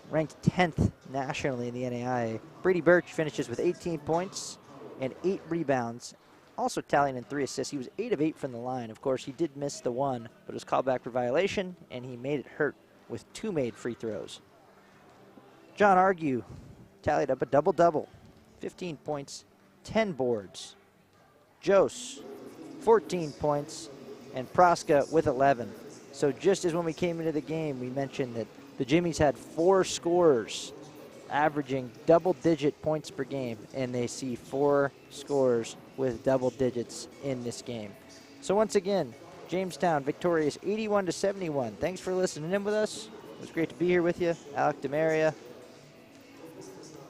ranked 10th nationally in the NAIA. Brady Birch finishes with 18 points and 8 rebounds, also tallying in 3 assists. He was 8 of 8 from the line. Of course, he did miss the one, but was called back for violation, and he made it hurt with 2 made free throws. John Argue tallied up a double-double, 15 points, 10 boards. Jose, 14 points, and Praska with 11. So just as when we came into the game, we mentioned that the Jimmies had 4 scorers averaging double-digit points per game, and they see 4 scorers with double digits in this game. So once again, Jamestown victorious 81-71. Thanks for listening in with us. It was great to be here with you. Alec DeMaria.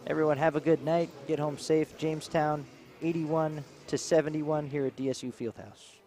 Everyone have a good night. Get home safe. Jamestown 81-71 here at DSU Fieldhouse.